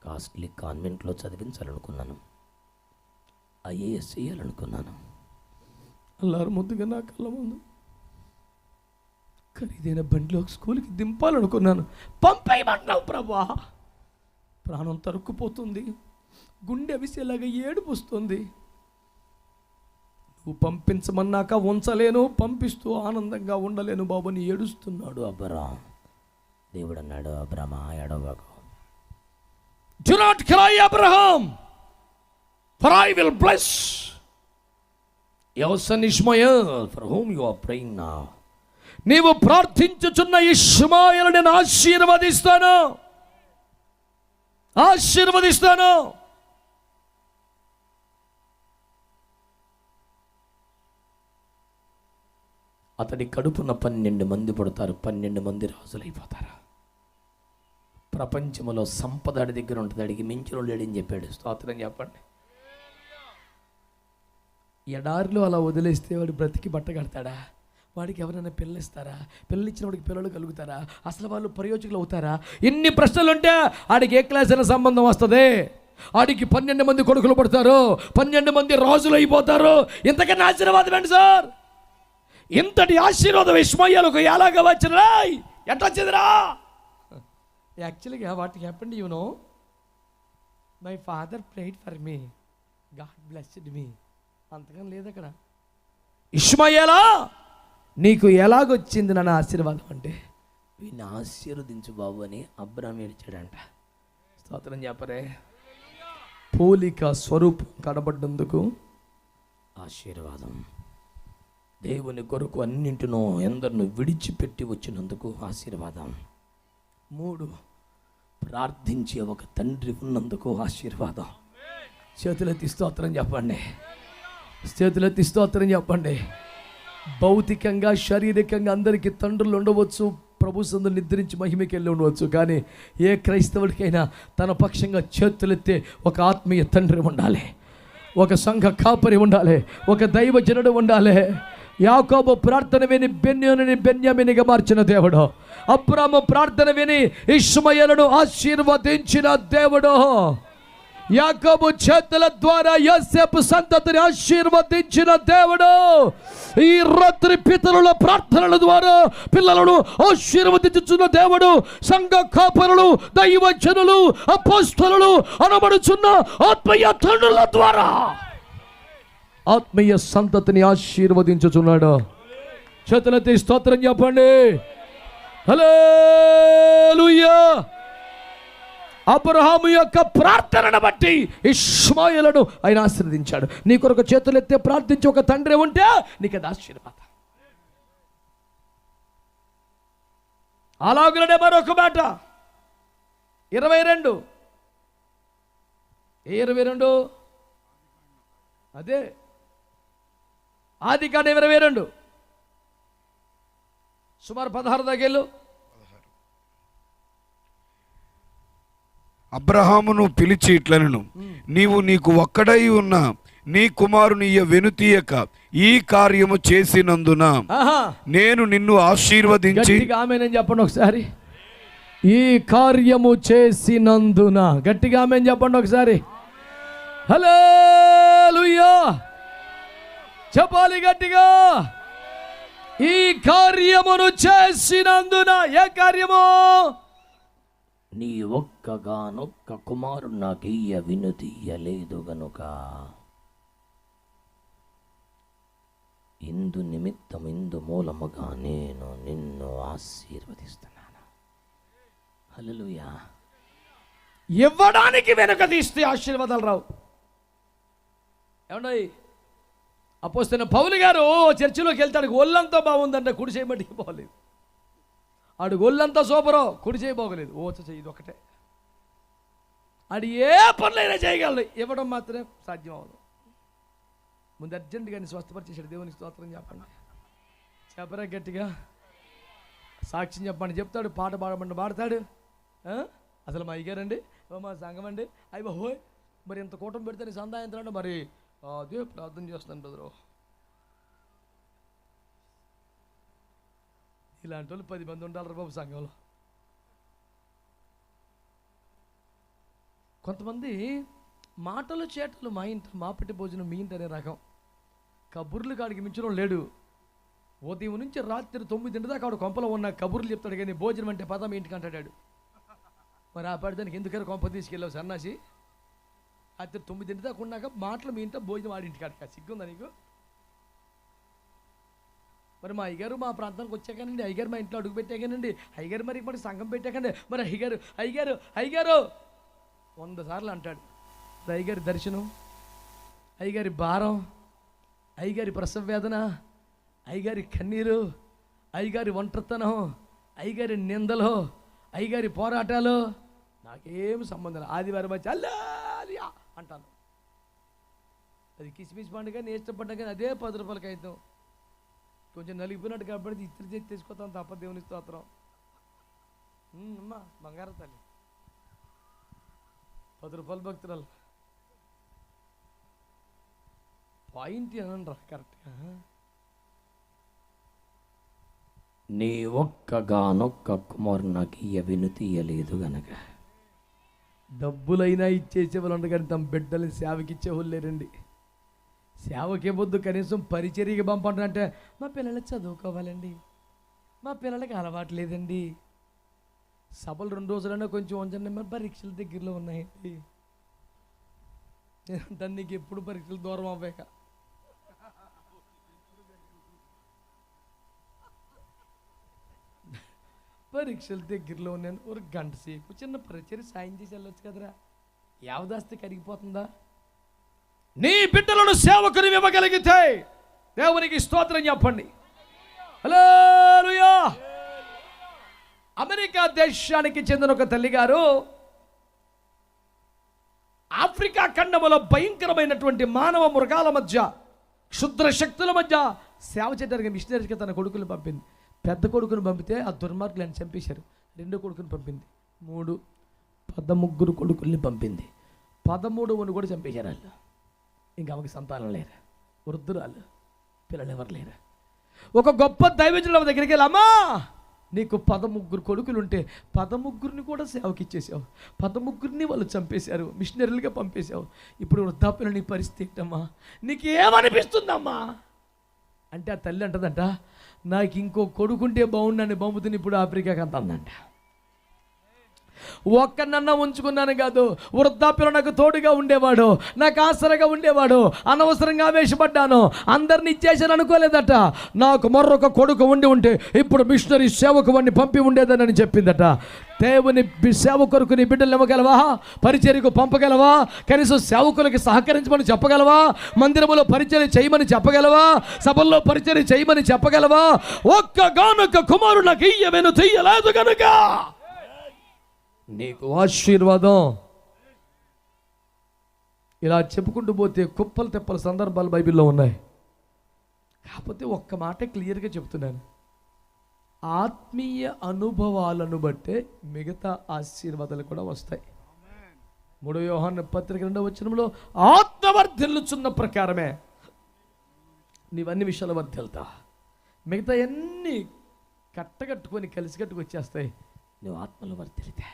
కాస్ట్లీ కాన్వెంట్లో చదివించాలనుకున్నాను, ఐఏఎస్ చేయాలనుకున్నాను. అల్లారు ముద్దుగా నా కళ్ళ ముందు ఖరీదైన బండిలో స్కూల్కి దింపాలనుకున్నాను. పంపేయమన్నావు ప్రభా. ప్రాణం తరుక్కుపోతుంది, గుండె విసేలాగా ఏడుపు వస్తుంది. నువ్వు పంపించమన్నాక ఉంచలేను, పంపిస్తూ ఆనందంగా ఉండలేను బాబు అని ఏడుస్తున్నాడు అబ్రాహాం. దేవుడు అన్నాడు, అబ్రామా ఏడవకు. Do not cry, Abraham, for I will bless your son Ishmael, for whom you are praying now. నీవు ప్రార్థించుచున్న ఇష్మాయేలు నేను ఆశీర్వదిస్తాను, ఆశీర్వదిస్తాను. అతడి కడుపున 12 మంది పుడతారు, 12 మంది రాజులైపోతారు. ప్రపంచంలో సంపద అడి దగ్గర ఉంటుంది, అడిగి మించిన లేడని చెప్పాడు. స్తోత్రం చెప్పండి. ఎడారిలో అలా వదిలేస్తే వాడు బ్రతికి బట్ట కడతాడా? వాడికి ఎవరైనా పిల్లలు ఇస్తారా? పిల్లలు ఇచ్చిన వాడికి పిల్లలు కలుగుతారా? అసలు వాళ్ళు ప్రయోజకులు అవుతారా? ఇన్ని ప్రశ్నలు ఉంటే ఆడికి ఏ క్లాస్ అయిన సంబంధం వస్తుంది? ఆడికి 12 మంది కొడుకులు పడతారు, 12 మంది రాజులు అయిపోతారు. ఇంతకన్నా ఆశీర్వాదం ఏంటి సార్? ఇంతటి ఆశీర్వాదం ఇష్మాయేలుకు ఎలాగా వచ్చినా? ఎట్లా వచ్చిందిరా? యాక్చువల్గా what happened you know, my father prayed for me, God blessed me. అంతకన్నా లేదు అక్కడ. ఇష్మాయేలా నీకు ఎలాగొచ్చింది నా ఆశీర్వాదం అంటే, వీడిని ఆశీర్వదించు బాబు అని అబ్రాహాం ఏడ్చాడంట. స్తోత్రం చెప్పరే. పోలిక స్వరూపం కనబడ్డందుకు ఆశీర్వాదం. దేవుని కొరకు అన్నింటినో ఎందరినో విడిచిపెట్టి వచ్చినందుకు ఆశీర్వాదం. 3 ప్రార్థించే ఒక తండ్రి ఉన్నందుకు ఆశీర్వాదం. చేతులెత్తి స్తోత్రం చెప్పండి, చేతులెత్తి స్తోత్రం చెప్పండి. భౌతికంగా శారీరకంగా అందరికీ తండ్రులు ఉండవచ్చు, ప్రభు సందు నిద్రించి మహిమకి వెళ్ళి ఉండవచ్చు, కానీ ఏ క్రైస్తవుడికైనా తన పక్షంగా చేతులెత్తే ఒక ఆత్మీయ తండ్రి ఉండాలి, ఒక సంఘ కాపరి ఉండాలి, ఒక దైవజనుడు ఉండాలి. యాకోబు ప్రార్థన విని బెన్యామీనిగా మార్చిన దేవుడు, అబ్రాము ప్రార్థన విని ఇష్మాయేలును ఆశీర్వదించిన దేవుడు, యాకోబు చేతుల ద్వారా యోసేపు సంతతిని ఆశీర్వదించిన దేవుడు, ఈ రాత్రి పితరుల ప్రార్థనల ద్వారా పిల్లలను ఆశీర్వదించుచున్న దేవుడు, సంఘ కాపరులు, దైవజనులు, అపోస్తలులు అనబడుచున్న ఆత్మీయ తండ్రుల ద్వారా ఆత్మీయ సంతతిని ఆశీర్వదించుచున్నాడు. చేతులెత్తి స్తోత్రం చెప్పండి. హల్లెలూయా. అబ్రహాము యొక్క ప్రార్థనను బట్టి ఇష్మాయేలును ఆయన ఆశీర్వదించాడు. నీ కొరకు చేతులెత్తే ప్రార్థించి ఒక తండ్రి ఉంటే నీకు అది ఆశీర్వాదం. అలాగులనే మరొక మాట 22 అదే ఆదికాండం 22 సుమారు 16 దాకేళ్ళు. అబ్రహామును పిలిచి ఇట్లనెను, నీవు నీకు ఒక్కడై ఉన్న నీ కుమారుని వెనుతీయక ఈ కార్యము చేసినందున నేను నిన్ను ఆశీర్వదించి. ఆమేన్ చెప్పండి ఒకసారి. ఈ కార్యము చేసినందున గట్టిగా ఆమేన్ చెప్పండి ఒకసారి. హల్లెలూయా చెప్పాలి గట్టిగా. ఈ కార్యమును చేసినందున. ఏ కార్యము? నీ ఒక్కగానొక్క కుమారుడు నాకు ఇయ్య వినుతీయలేదు గనుక ఇందు నిమిత్తం ఇందు మూలముగా నేను నిన్ను ఆశీర్వదిస్తున్నాను. హల్లెలూయా. ఇవ్వడానికి వెనక తీస్తే ఆశీర్వాదాలు రావు. ఏమండి, అపోస్తలుడైన పౌలు గారు చర్చిలోకి వెళ్తాడు, ఒళ్ళంతా బాగుందంటే కుడి చేయబట్టి పోలేదు. ఆడు ఒళ్ళంతా సూపరో, కుడి చేయబోగలేదు. ఇది ఒకటే. ఆడు ఏ పనులైనా చేయగలడు, ఇవ్వడం మాత్రమే సాధ్యం అవ్వదు. ముందు అర్జెంటుగా స్వస్థపరిచేసాడు. దేవునికి స్తోత్రం చెప్పండి. చెప్పరా గట్టిగా. సాక్ష్యం చెప్పండి. చెప్తాడు, పాట పాడతాడు. అసలు మా అయ్యారండి, మా సంఘం అండి, అయ్యి బాబోయ్ మరి ఇంత కూటమి పెడితే సందాయంత్రండి, మరి అదే ప్రార్థన చేస్తాను బ్రదరు. ఇలాంటి వాళ్ళు 10 మంది ఉండాలి బాబు సంఘంలో. కొంతమంది మాటలు చేటలు మా ఇంట, మా పెట్టి భోజనం మీ ఇంట అనే రకం. కబుర్లు కాడికి మించడం లేడు. ఉదయం నుంచి రాత్రి 9 దాకా ఆడు కొంపలో ఉన్న కబుర్లు చెప్తాడు, కానీ భోజనం అంటే పద మీ ఇంటికి అంటాడు. మరి ఆ పడిదానికి ఎందుకైనా కొంప తీసుకెళ్ళావు సన్నాసి? రాత్రి 9 దాకా ఉన్నాక మాటలు మీ ఇంట, భోజనం ఆడింటికి అడక. సిగ్గుందా నీకు? మరి మా అయ్యగారు మా ప్రాంతానికి వచ్చాకనండి, అయ్యగారు మా ఇంట్లో అడుగు పెట్టాకనండి, అయ్యగారు మరి సంఘం పెట్టాకండి, మరి అయ్యగారు 100 సార్లు అంటాడు. అయ్యగారి దర్శనం, అయ్యగారి భారం, అయ్యగారి ప్రసవ వేదన, అయ్యగారి కన్నీరు, అయ్యగారి ఒంటరితనం, అయ్యగారి నిందలు, అయ్యగారి పోరాటాలు నాకేం సంబంధం లేదు. ఆదివారం వచ్చి అల్లాలియా అంటాను. అది కిస్మిస్ పండుగ నేను ఇష్టపడ్డా, కానీ అదే 10 రూపాయలకి అవుతాం. కొంచెం నలిగిపోయినట్టు కాబట్టి ఇస్త్రీ చేసి తీసుకొస్తాను తప్ప. దేవుని స్తోత్రం. అమ్మా బంగారం తల్లి 10 రూపాయలు భక్తురాలు. పాయింట్ అనండి రా కరెక్ట్గా. నీ ఒక్కగానొక్క కుమారుడు నాకు ఇయ్య వినుతీయలేదు గనక. డబ్బులైనా ఇచ్చేసేవాళ్ళు, కానీ తమ బిడ్డలు సేవకి ఇచ్చేవాళ్ళు లేరండి. సేవకే వద్దు, కనీసం పరిచర్యకి పంపంటే మా పిల్లలు చదువుకోవాలండి, మా పిల్లలకి అలవాటు లేదండి, సభలు 2 రోజులైనా కొంచెం ఉంచండి, మరి పరీక్షల దగ్గరలో ఉన్నాయండి. దాన్ని నీకు ఎప్పుడు పరీక్షలు దూరం అవ్వాక పరీక్షల దగ్గరలో ఉన్నాను, ఒక గంట సేపు చిన్న పరిచర్య సాయం చేసి వెళ్ళొచ్చు కదరా. యావదాస్తి కరిగిపోతుందా? నీ బిడ్డలను సేవకుని ఇవ్వగలిగితే దేవునికి స్తోత్రం చెప్పండి. హల్లెలూయా. అమెరికా దేశానికి చెందిన ఒక తల్లి గారు ఆఫ్రికా ఖండములో భయంకరమైనటువంటి మానవ మృగాల మధ్య, క్షుద్ర శక్తుల మధ్య సేవ చేయడానికి మిషనరీకి తన కొడుకులు పంపింది. పెద్ద కొడుకుని పంపితే ఆ దుర్మార్గులు ఆయన చంపేశారు. రెండో కొడుకుని పంపింది. 13 కొడుకుల్ని పంపింది. 13వని కూడా చంపేశారు వాళ్ళు. ఇంకా ఆమెకి సంతానం లేరు, వృద్ధురాలు, పిల్లలు ఎవరు లేరు. ఒక గొప్ప దైవజనుల దగ్గరికి వెళ్ళి, అమ్మా నీకు 13 కొడుకులు ఉంటే 13ని కూడా సేవకి ఇచ్చేసావు, 13ని వాళ్ళు చంపేశారు, మిషనరీలుగా పంపేశావు. ఇప్పుడు వృద్ధాప్యుల నీ పరిస్థితి ఏంటమ్మా, నీకు ఏమనిపిస్తుందమ్మా అంటే ఆ తల్లి అంటదంట, నాకు ఇంకో కొడుకుంటే బాగుండని పంపుతుంది ఇప్పుడు ఆఫ్రికాకి అంత అందంట. ఒక్కనన్నా ఉంచుకున్నాను కాదు, వృద్ధాప్యంలో నాకు తోడుగా ఉండేవాడు, నాకు ఆసరగా ఉండేవాడు, అనవసరంగా ఆవేశపడ్డాను, అందరిని ఇచ్చేసాను అనుకోలేదట. నాకు మరొక కొడుకు ఉండి ఉంటే ఇప్పుడు మిషనరీ సేవకు వాడిని పంపి ఉండేదని చెప్పిందట. దేవుని సేవకులకు నీ బిడ్డలు ఇవ్వగలవా? పరిచర్యకు పంపగలవా? కనీసం సేవకులకి సహకరించమని చెప్పగలవా? మందిరములో పరిచర్య చేయమని చెప్పగలవా? సభల్లో పరిచర్య చేయమని చెప్పగలవా? ఒక్కగానొక్క కుమారుడు నాకు ఇయ్యమని చెయ్యలేదు కనుక నీకు ఆశీర్వాదం. ఇలా చెప్పుకుంటూ పోతే కుప్పలు తెప్పల సందర్భాలు బైబిల్లో ఉన్నాయి. కాకపోతే ఒక్క మాట క్లియర్గా చెప్తున్నాను, ఆత్మీయ అనుభవాలను బట్టే మిగతా ఆశీర్వాదాలు కూడా వస్తాయి. 3 యోహాను పత్రిక 2వ వచనంలో ఆత్మవర్ధిల్లుచున్న ప్రకారమే నీవన్నీ విషయాలు వర్ధిల్తా, మిగతా అన్నీ కట్టగట్టుకొని కలిసికట్టుకు వచ్చేస్తాయి నువ్వు ఆత్మలో వర్ధిల్లితే.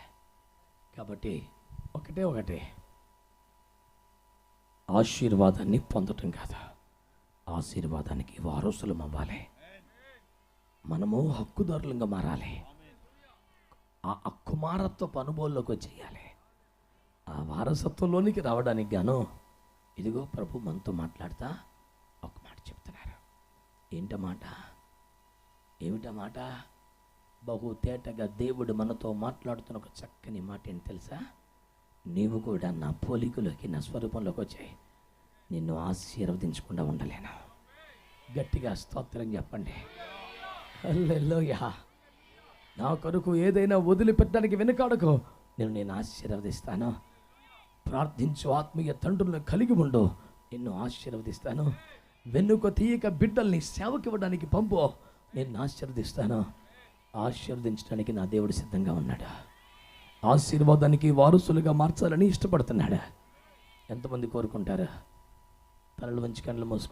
కాబట్టి ఒకటే ఆశీర్వాదాన్ని పొందటం కాదు, ఆశీర్వాదానికి వారసులం అవ్వాలి. మనము హక్కుదారులంగా మారాలి. ఆ కుమారత్వపు అనుభవంలోకి వచ్చేయాలి. ఆ వారసత్వంలోనికి రావడానికి గాను ఇదిగో ప్రభు మనతో మాట్లాడతా ఒక మాట చెప్తున్నారు. ఏమిటా మాట? బహు తేటగా దేవుడు మనతో మాట్లాడుతున్న ఒక చక్కని మాట ఏంటి తెలుసా? నీవు కూడా నా పోలికలోకి, నా స్వరూపంలోకి వచ్చాయి, నిన్ను ఆశీర్వదించకుండా ఉండలేను. గట్టిగా స్తోత్రం చెప్పండి. హల్లెలూయా. నా కొరకు ఏదైనా వదిలిపెట్టడానికి వెనుకాడకు, నేను ఆశీర్వదిస్తాను. ప్రార్థించు ఆత్మీయ తండ్రులను కలిగి ఉండు, నిన్ను ఆశీర్వదిస్తాను. వెనుక తీయక బిడ్డల్ని సేవకి ఇవ్వడానికి పంపు, నిన్ను ఆశీర్వదిస్తాను. ఆశీర్వదించడానికి నా దేవుడు సిద్ధంగా ఉన్నాడు. ఆశీర్వాదానికి వారసులుగా మార్చాలని ఇష్టపడుతున్నాడు. ఎంతమంది కోరుకుంటారు? తలలు వంచి కళ్ళు మూసుకుంటారు.